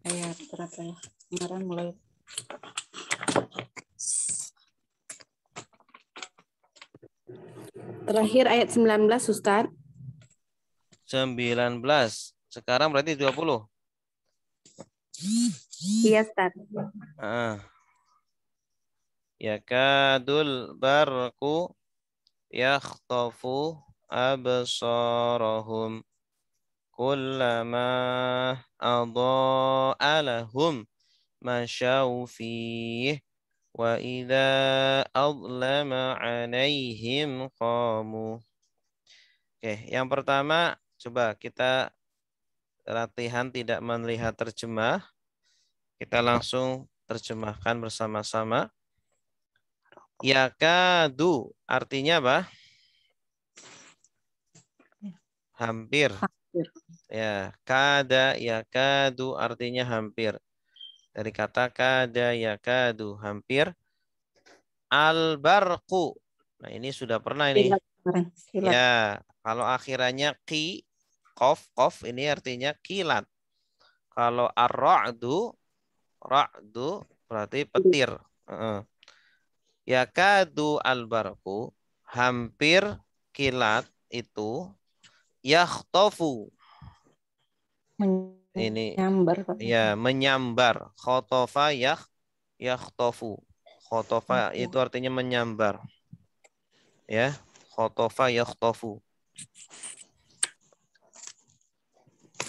Ayat berapa ya? Kemarin mulai. Terakhir ayat 19, Ustaz. 19. Sekarang berarti 20. Iya, Ustaz. Yakadul barku yakhtafu absarahum kullama adha'a lahum masyaw fihi wa idza adlama 'alaihim qamu. Oke, yang pertama coba kita latihan tidak melihat terjemah. Kita langsung terjemahkan bersama-sama. Yakadu artinya apa? Hampir. Ya, kada yakadu artinya hampir. Dari kata kada yakadu hampir. Al-barqu. Nah, ini sudah pernah ini. Ya, kalau akhirannya ki, kof ini artinya kilat. Kalau ar-ra'du, ra'du berarti petir. Yakadu al-barqu, hampir kilat itu yakhtofu. Ini ya menyambar. Khotofa yakhtofu. Khotofa itu artinya menyambar. Ya, khotofa yakhtofu.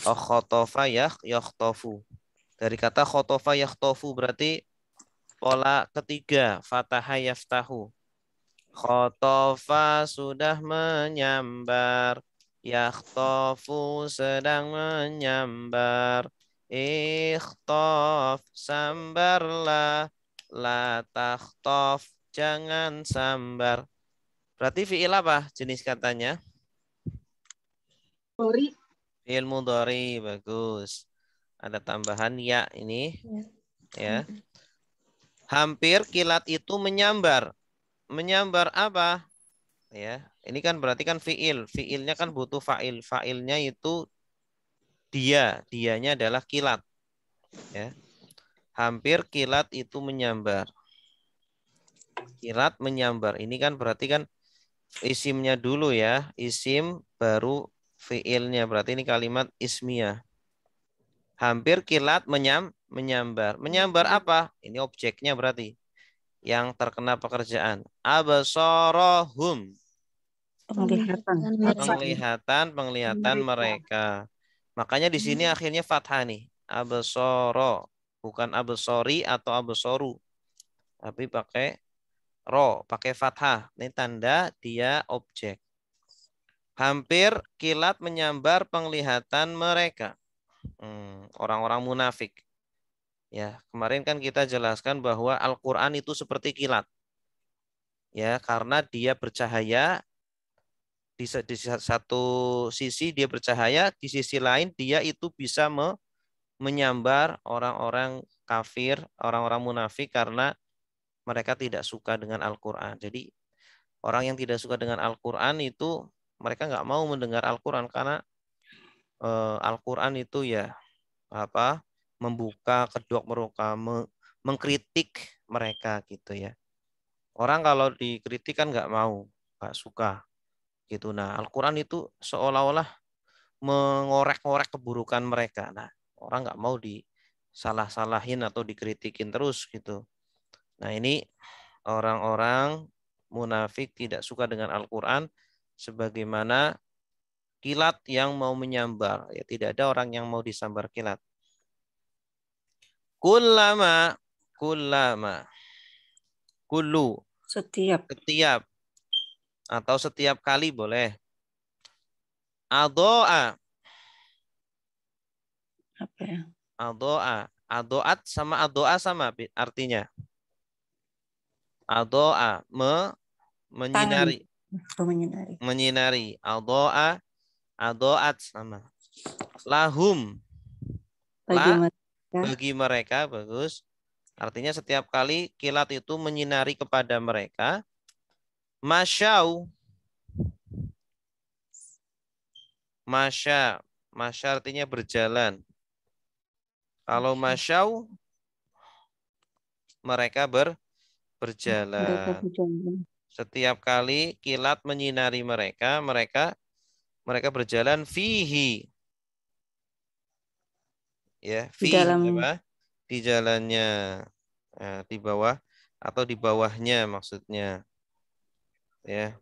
Khotofa yakhtofu. Dari kata khotofa yakhtofu berarti pola ketiga, fataha yaftahu. Khotofa sudah menyambar. Yakhtofu sedang menyambar. Ikhtof sambarlah. La takhtof jangan sambar. Berarti fi'il apa jenis katanya? Mudhari. Fi'il mudhari, bagus. Ada tambahan ya ini. Ya. Hampir kilat itu menyambar. Menyambar apa? Ya, ini kan berarti kan fi'il. Fi'ilnya kan butuh fa'il. Fa'ilnya itu dia. Dianya adalah kilat. Ya. Hampir kilat itu menyambar. Kilat menyambar. Ini kan berarti kan isimnya dulu ya. Isim baru fi'ilnya. Berarti ini kalimat ismiyah. Hampir kilat menyambar. Menyambar apa? Ini objeknya berarti. Yang terkena pekerjaan. Absarahum. Penglihatan mereka. Makanya di sini akhirnya fathah nih. Absara. Bukan absori atau absoru. Tapi pakai ro, pakai fathah. Ini tanda dia objek. Hampir kilat menyambar penglihatan mereka. Orang-orang munafik. Ya, kemarin kan kita jelaskan bahwa Al-Qur'an itu seperti kilat. Ya, karena dia bercahaya di satu sisi dia bercahaya, di sisi lain dia itu bisa menyambar orang-orang kafir, orang-orang munafik karena mereka tidak suka dengan Al-Qur'an. Jadi orang yang tidak suka dengan Al-Qur'an itu mereka nggak mau mendengar Al-Qur'an karena Al-Qur'an itu ya membuka kedok mereka, mengkritik mereka gitu ya. Orang kalau dikritik kan nggak mau. nggak suka gitu. Nah, Al-Quran itu seolah-olah mengorek-ngorek keburukan mereka. Nah, orang nggak mau disalah-salahin atau dikritikin terus gitu. Nah, ini orang-orang munafik tidak suka dengan Al-Quran sebagaimana kilat yang mau menyambar. Ya, tidak ada orang yang mau disambar kilat. Kullama, kullama, kullu, Setiap. setiap, atau setiap kali boleh. Adoa, Apa ya? adoa, adoat sama adoa sama artinya. Adoa, Tangan. menyinari, Menyinari. menyinari. Adoa, adoat sama. Lahum, Bagi lah, mereka. bagi mereka, bagus. Artinya setiap kali kilat itu menyinari kepada mereka, masyau, masya, masya artinya berjalan. Kalau masyau, mereka Mereka berjalan. berjalan. Setiap kali kilat menyinari mereka, mereka berjalan fihi. Ya, Di fi dalam. apa? Di jalannya, di bawah atau di bawahnya maksudnya. Ya.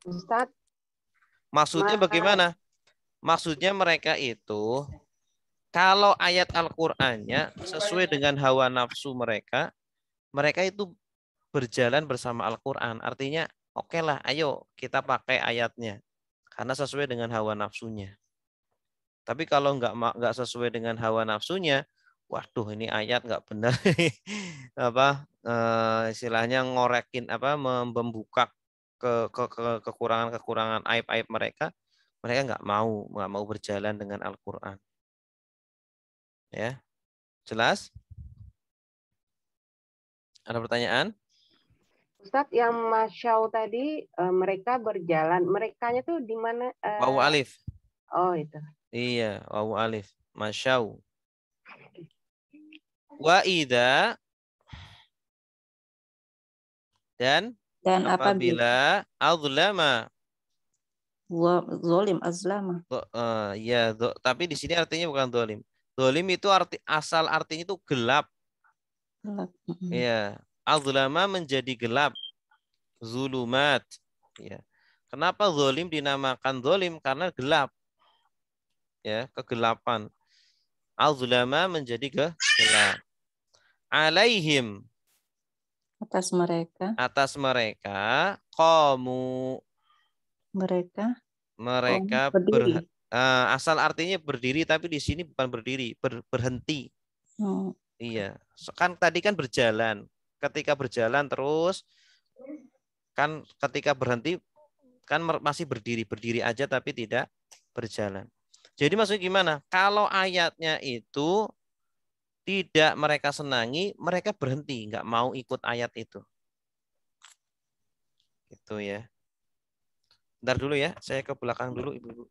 Ustadz, Maksudnya bagaimana? Maksudnya mereka itu kalau ayat Al-Qur'annya sesuai dengan hawa nafsu mereka, mereka itu berjalan bersama Al-Qur'an. Artinya, oke lah, ayo kita pakai ayatnya karena sesuai dengan hawa nafsunya. Tapi kalau nggak sesuai dengan hawa nafsunya, waduh ini ayat nggak benar. Apa istilahnya ngorekin apa membuka kekurangan-kekurangan aib-aib mereka, mereka nggak mau berjalan dengan Al-Qur'an. Ya, jelas? Ada pertanyaan? Ustadz yang masyau tadi mereka berjalan, merekanya tuh di mana? Wawu alif. Oh itu. Iya, wawu alif. Masyau. Wa idza dan apabila azlama. Zolim azlama. Ya, tapi di sini artinya bukan dolim. Dolim itu asal artinya itu gelap. Gelap. Ya, azlama menjadi gelap. Zulumat. Ya. Kenapa zolim dinamakan zolim? Karena gelap. Ya, kegelapan. Azlama menjadi gelap. Alaihim. Atas mereka. Atas mereka. Qamu. Mereka Mereka berdiri. asal artinya berdiri, tapi di sini bukan berdiri, berhenti. Iya, kan tadi kan berjalan. Ketika berjalan terus, kan ketika berhenti kan masih berdiri aja tapi tidak berjalan. Jadi maksudnya gimana? Kalau ayatnya itu tidak mereka senangi, mereka berhenti, nggak mau ikut ayat itu. Gitu ya. Bentar dulu ya, saya ke belakang dulu Ibu-ibu.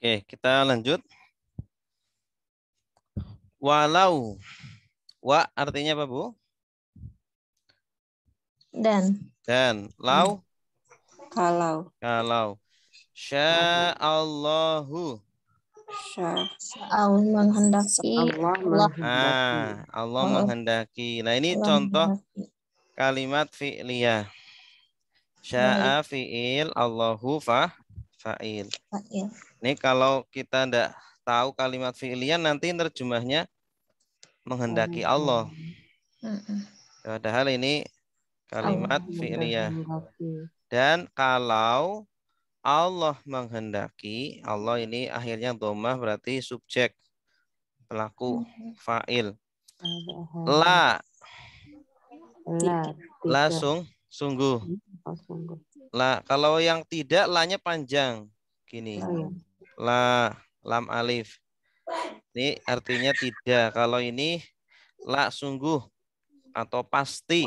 Oke, kita lanjut. Walau. Wa artinya apa, Bu? Dan. Dan. Lau. Kalau. Kalau. Sya'allahu. Allah menghendaki. Allah Allah menghendaki. Nah, ini contoh kalimat fi'liyah. Sya'a fi'il, Allahu fa'il. Ini kalau kita tidak tahu kalimat fi'liyah, nanti terjemahnya menghendaki Allah. Padahal ini kalimat fi'liyah. Dan kalau Allah menghendaki, Allah ini akhirnya dhammah berarti subjek, pelaku, fa'il. La. La sungguh. La, kalau yang tidak, la-nya panjang. Gini. La, lam alif. Ini artinya tidak. Kalau ini la sungguh atau pasti.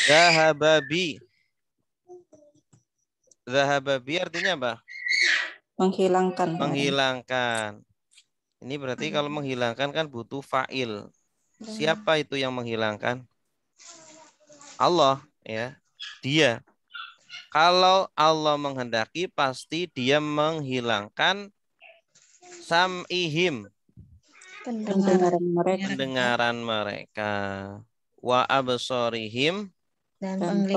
Zahababi. Zahababi artinya apa? Menghilangkan. Menghilangkan. Ini berarti kalau menghilangkan kan butuh fa'il. Siapa itu yang menghilangkan? Allah, ya. Dia. Kalau Allah menghendaki pasti dia menghilangkan sam'ihim. Pendengaran mereka. Wa absorihim. Dan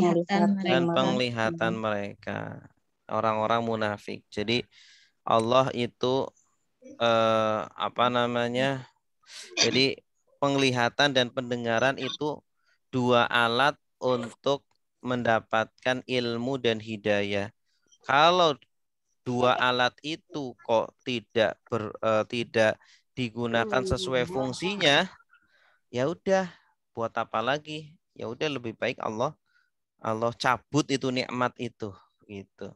penglihatan mereka. Orang-orang munafik. Jadi Allah itu jadi penglihatan dan pendengaran itu dua alat untuk mendapatkan ilmu dan hidayah. Kalau dua alat itu kok tidak digunakan sesuai fungsinya, ya udah, buat apa lagi? Ya udah, lebih baik Allah cabut itu nikmat itu, gitu.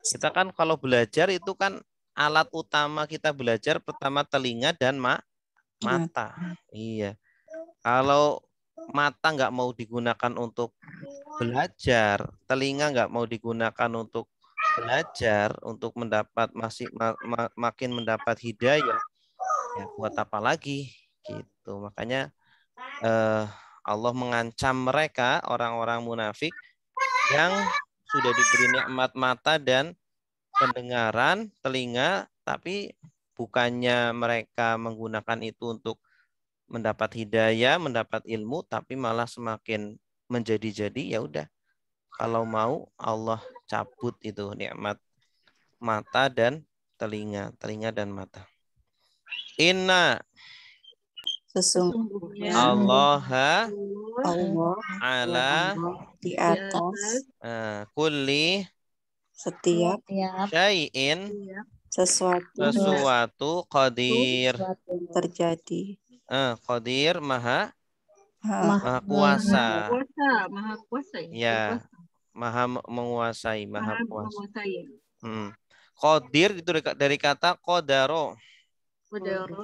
Kita kan kalau belajar itu kan alat utama kita belajar pertama telinga dan mata. Iya. Kalau mata nggak mau digunakan untuk belajar, telinga nggak mau digunakan untuk belajar, untuk mendapat makin mendapat hidayah, ya buat apa lagi, gitu. Makanya Allah mengancam mereka, orang-orang munafik yang sudah diberi nikmat mata dan pendengaran, telinga, tapi bukannya mereka menggunakan itu untuk mendapat hidayah, mendapat ilmu, tapi malah semakin menjadi-jadi. Ya udah, kalau mau Allah cabut itu nikmat mata dan telinga dan mata. Inna Sesungguhnya Allah ala di atas kulli setiap syai'in sesuatu qadir terjadi. Qadir maha Maha kuasa. kuasa Ya. Maha menguasai, maha kuasa. Qadir itu dari kata qadaro.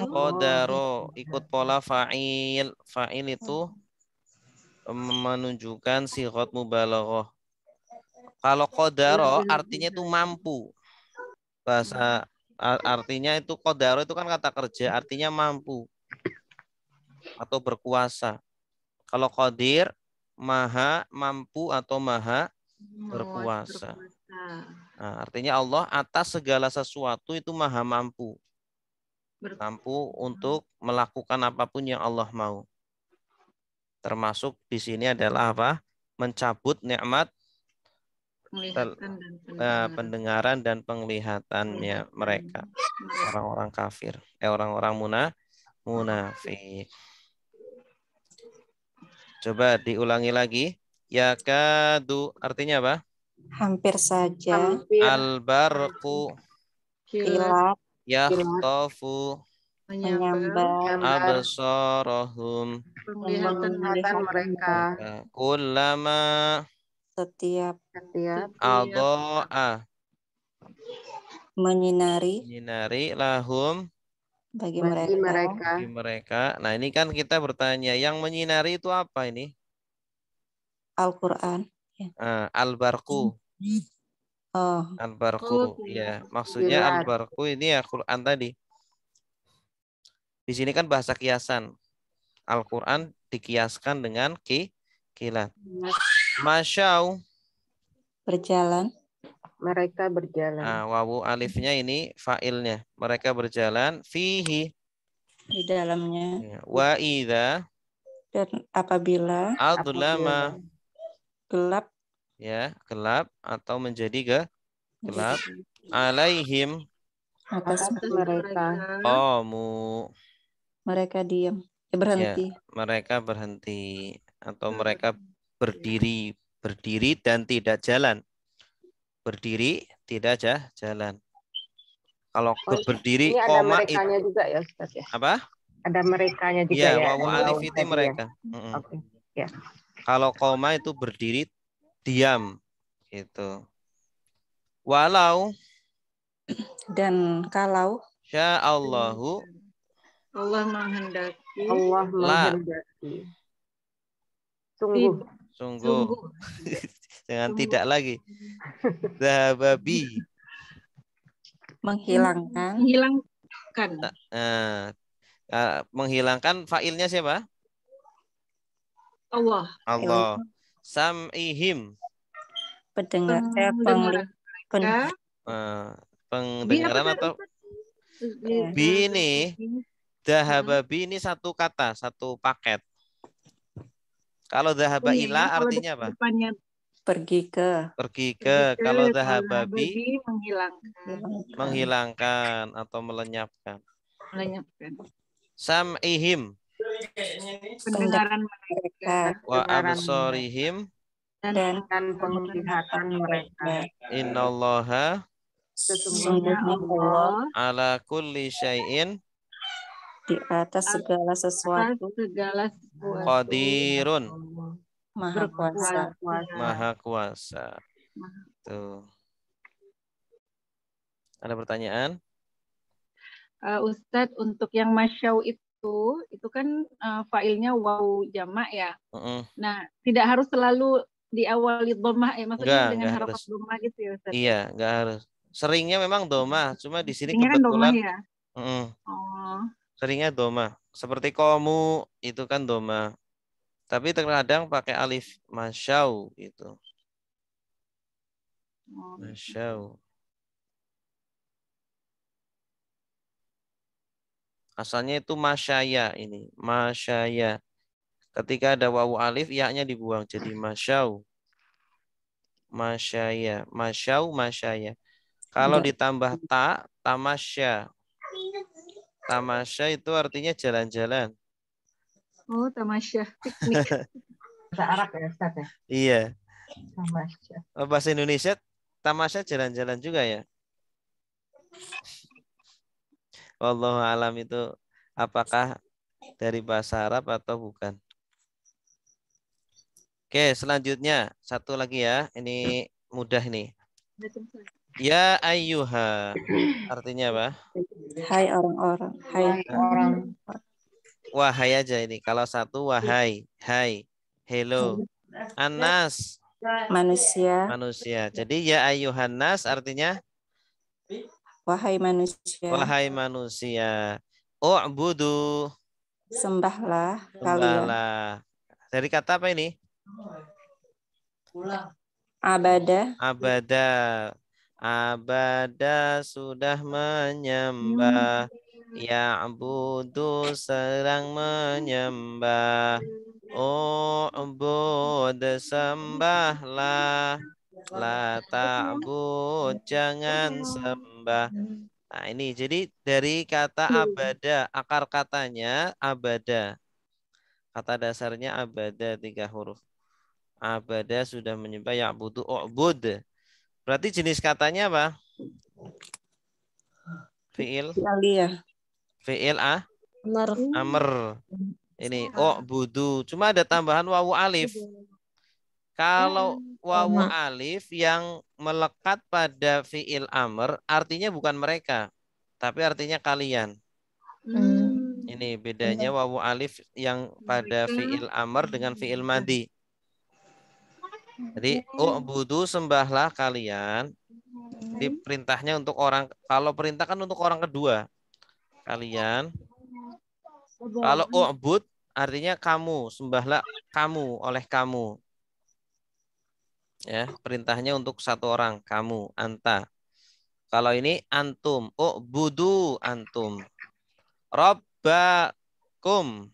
Qadaro ikut pola fa'il. Fa'il itu menunjukkan sighat mubalaghah. Kalau qadaro artinya itu mampu. Bahasa artinya itu qadaro itu kan kata kerja, artinya mampu atau berkuasa. Kalau qadir maha mampu atau maha berkuasa. Nah, artinya Allah atas segala sesuatu itu maha mampu. Mampu untuk melakukan apapun yang Allah mau. Termasuk di sini adalah apa? Mencabut nikmat pendengaran dan penglihatannya mereka. Orang-orang kafir. Orang-orang munafik. Coba diulangi lagi. Yakadu artinya apa? Hampir saja. Al-barqu Kilat yakhtafu menyambar absarahum penglihatan mereka. Kullama setiap adha'a menyinari lahum bagi mereka. Nah, ini kan kita bertanya, yang menyinari itu apa ini? Al-Quran. Al-barqu. Oh, Al-barqu. Ya, maksudnya Kilat. al-barqu ini ya Quran tadi. Di sini kan bahasa kiasan. Al-Quran dikiaskan dengan kilat. Masyau. berjalan. Mereka berjalan. Wawu alifnya ini fa'ilnya. Mereka berjalan. Fihi. Di dalamnya. Ya. Wa idza. Dan apabila Adlama. gelap. Ya, gelap atau menjadi gelap. Alaihim. Atas mereka. Qamu. mereka diam. Ya, Berhenti. mereka berhenti atau mereka berdiri, berdiri dan tidak jalan. Berdiri tidak jalan. Kalau berdiri Ini ada koma merekanya juga ya Ustaz ya. apa? Ada merekanya juga Iya, ya. wawu dari alif wawu itu tadi mereka. Ya. Oke. Ya. Kalau koma itu berdiri diam gitu. Walau Dan kalau sya'allahu Allah menghendaki. Allah La. menghendaki. Sungguh. Sungguh. Sungguh. Jangan Sungguh. tidak lagi. Zahababi. menghilangkan. Menghilangkan. Menghilangkan fa'ilnya siapa? Allah. Allah. Sam'ihim. Pendengaran Pendengaran atau bi ini dahababi ini satu kata, satu paket. Kalau dahaba ila artinya apa? Pergi ke. Kalau dahababi menghilangkan atau melenyapkan. Sam'ihim Sam'ihim pendengaran mereka. wa absorihim Dan penglihatan mereka. innallaha sesungguhnya Allah ala kulli syai'in di atas segala sesuatu qadirun. maha kuasa. Maha kuasa. Tuh. Ada pertanyaan? Ustadz, untuk yang masyau itu kan failnya waw jamak ya. Nah, tidak harus selalu diawali dhammah ya, maksudnya dengan harokat dhammah gitu ya Ustadz. Iya, enggak harus. Seringnya memang dhammah, cuma di sini Seringnya kebetulan kan ya? Seringnya dhammah. Seperti qamu itu kan dhammah. Tapi terkadang pakai alif masyau itu. Masyau. Asalnya itu masyaya ini, masyaya. Ketika ada wawu alif, ya-nya dibuang jadi masyau. Masyaya, masyau, masyaya. Kalau ditambah ta, tamasya. Tamasya itu artinya jalan-jalan. Oh, tamasya, piknik. Bahasa Arab ya Ustaz ya? Iya. Tamasya. Bahasa Indonesia, tamasya jalan-jalan juga ya. Wallahu alam itu apakah dari bahasa Arab atau bukan. Oke, selanjutnya satu lagi ya. Ini mudah nih. Ya ayyuha. Artinya apa? Hai orang-orang. Hai orang. Wahai aja ini. Kalau satu wahai, hai, hello. Anas. Manusia. Manusia. Jadi ya ayyuhan nas artinya wahai manusia. Wahai manusia. U'budu. Sembahlah kalian. Dari kata apa ini? Abada. Abada sudah menyembah. Ya'budu sedang menyembah. U'bud sembahlah. La ta'bud jangan sembah. Nah ini jadi dari kata abada, akar katanya abada. Kata dasarnya abada 3 huruf. Abada sudah menyembah, ya'budu u'bud. Berarti jenis katanya apa? Fi'il. Fi'il amr. Ini u'budu. Cuma ada tambahan wawu alif. Kalau wawu alif yang melekat pada fi'il amr artinya bukan mereka, tapi artinya kalian. Ini bedanya wawu alif yang pada fi'il amr dengan fi'il madi. Jadi u'budu sembahlah kalian Berarti perintahnya untuk orang, kalau perintah kan untuk orang kedua. Kalian. Kalau u'bud artinya kamu, sembahlah kamu, oleh kamu. Ya, perintahnya untuk satu orang, kamu, anta. Kalau ini antum, u'budu antum. Rabbakum.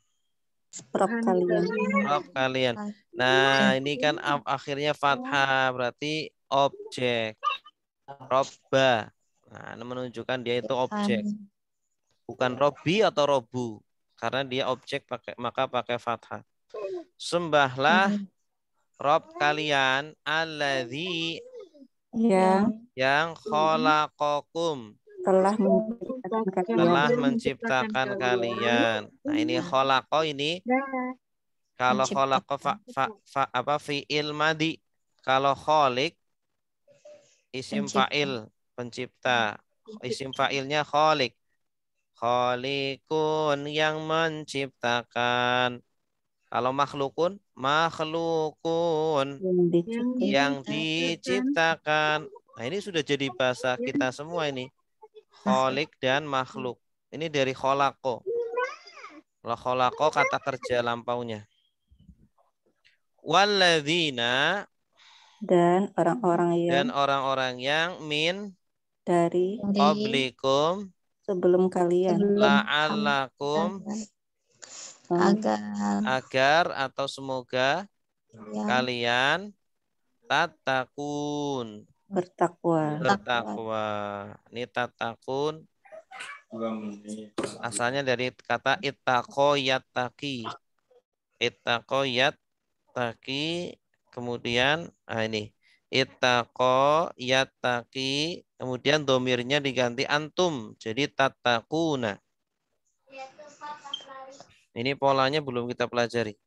Rob kalian. Rob kalian. Nah, ini kan akhirnya fathah, berarti objek. Robba. Nah, ini menunjukkan dia itu objek. Bukan robi atau robu. Karena dia objek maka pakai fathah. Sembahlah Rob kalian alladzi yang khalaqakum telah menciptakan kalian. Nah, ini khalaqa ini kalau khalaqa fi'il madi. Kalau khaliq isim fa'il pencipta. Isim fa'ilnya khaliq. Khaliqun yang menciptakan. Kalau makhlukun, makhlukun yang diciptakan. Nah, ini sudah jadi bahasa kita semua ini. Khaliq dan makhluk. Ini dari kholako. Kalau kholako kata kerja lampaunya. Walladzina dan orang-orang yang min dari qablikum sebelum kalian la'allakum agar atau semoga kalian tatakun bertakwa. Ini tatakun asalnya dari kata ittaqo yattaqi. Ittaqo yattaqi kemudian ini ittaqo yattaqi kemudian domirnya diganti antum jadi tatakuna. Ini polanya belum kita pelajari.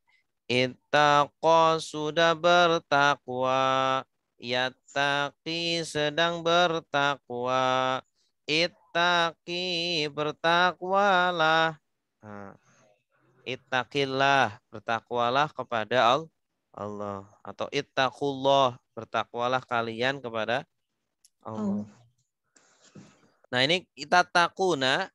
Ittaqo sudah bertakwa. Yattaqi sedang bertakwa. Ittaqi bertakwalah. Nah, ittaqillah bertakwalah kepada Allah. Atau ittaqullah bertakwalah kalian kepada Allah. Nah ini kita takuna.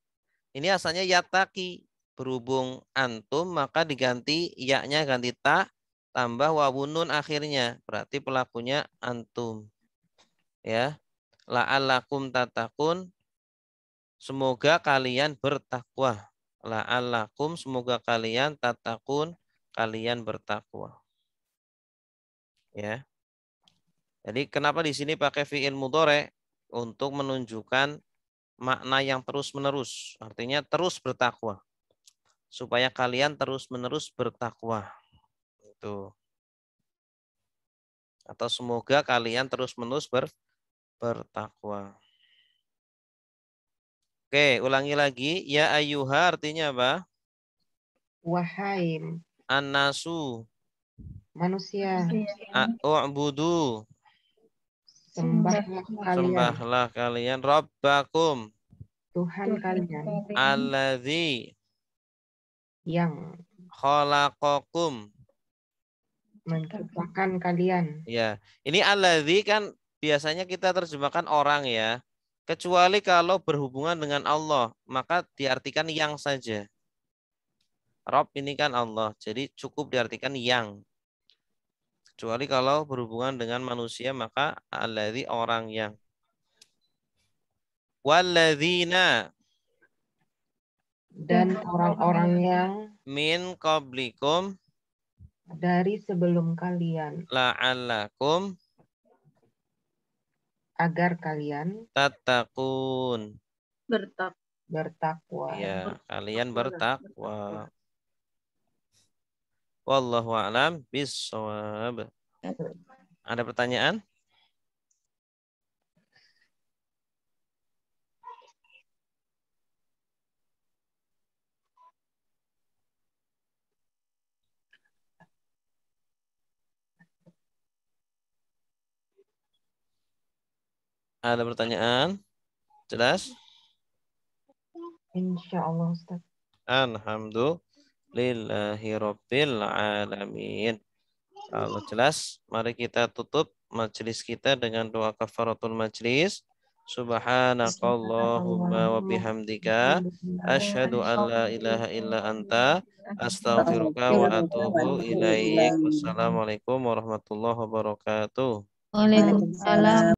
Ini asalnya yattaqi. Berhubung antum maka diganti ya-nya ganti ta tambah wawunun akhirnya berarti pelakunya antum ya la'allakum tatakun semoga kalian bertakwa la'allakum semoga kalian tatakun kalian bertakwa ya. Jadi kenapa di sini pakai fi'il mudhari untuk menunjukkan makna yang terus menerus artinya terus bertakwa supaya kalian terus-menerus bertakwa. Itu. Atau semoga kalian terus-menerus bertakwa. Oke, ulangi lagi. Ya ayyuha artinya apa? Wahai. An-nasu. Manusia. U'budu. Sembahlah kalian. Rabbakum. Tuhan kalian. Alladzi. Yang khalaqakum menciptakan kalian. Ya, ini alladzi kan biasanya kita terjemahkan orang ya. Kecuali kalau berhubungan dengan Allah, maka diartikan yang saja. Rob ini kan Allah, jadi cukup diartikan yang. Kecuali kalau berhubungan dengan manusia, maka alladzi orang yang. Walladzina dan orang-orang yang min qablikum dari sebelum kalian la'allakum agar kalian tattaqun bertakwa. Ya, kalian bertakwa. Wallahu a'lam bishawab. Ada pertanyaan? Ada pertanyaan? Jelas? Insya Allah Ustaz. Alhamdulillahirabbil alamin. Kalau jelas, mari kita tutup majelis kita dengan doa kafaratul majlis. Subhanakallahumma wa bihamdika asyhadu an la ilaha illa anta astaghfiruka wa atubu ilaik. Wassalamualaikum warahmatullahi wabarakatuh. Waalaikumsalam.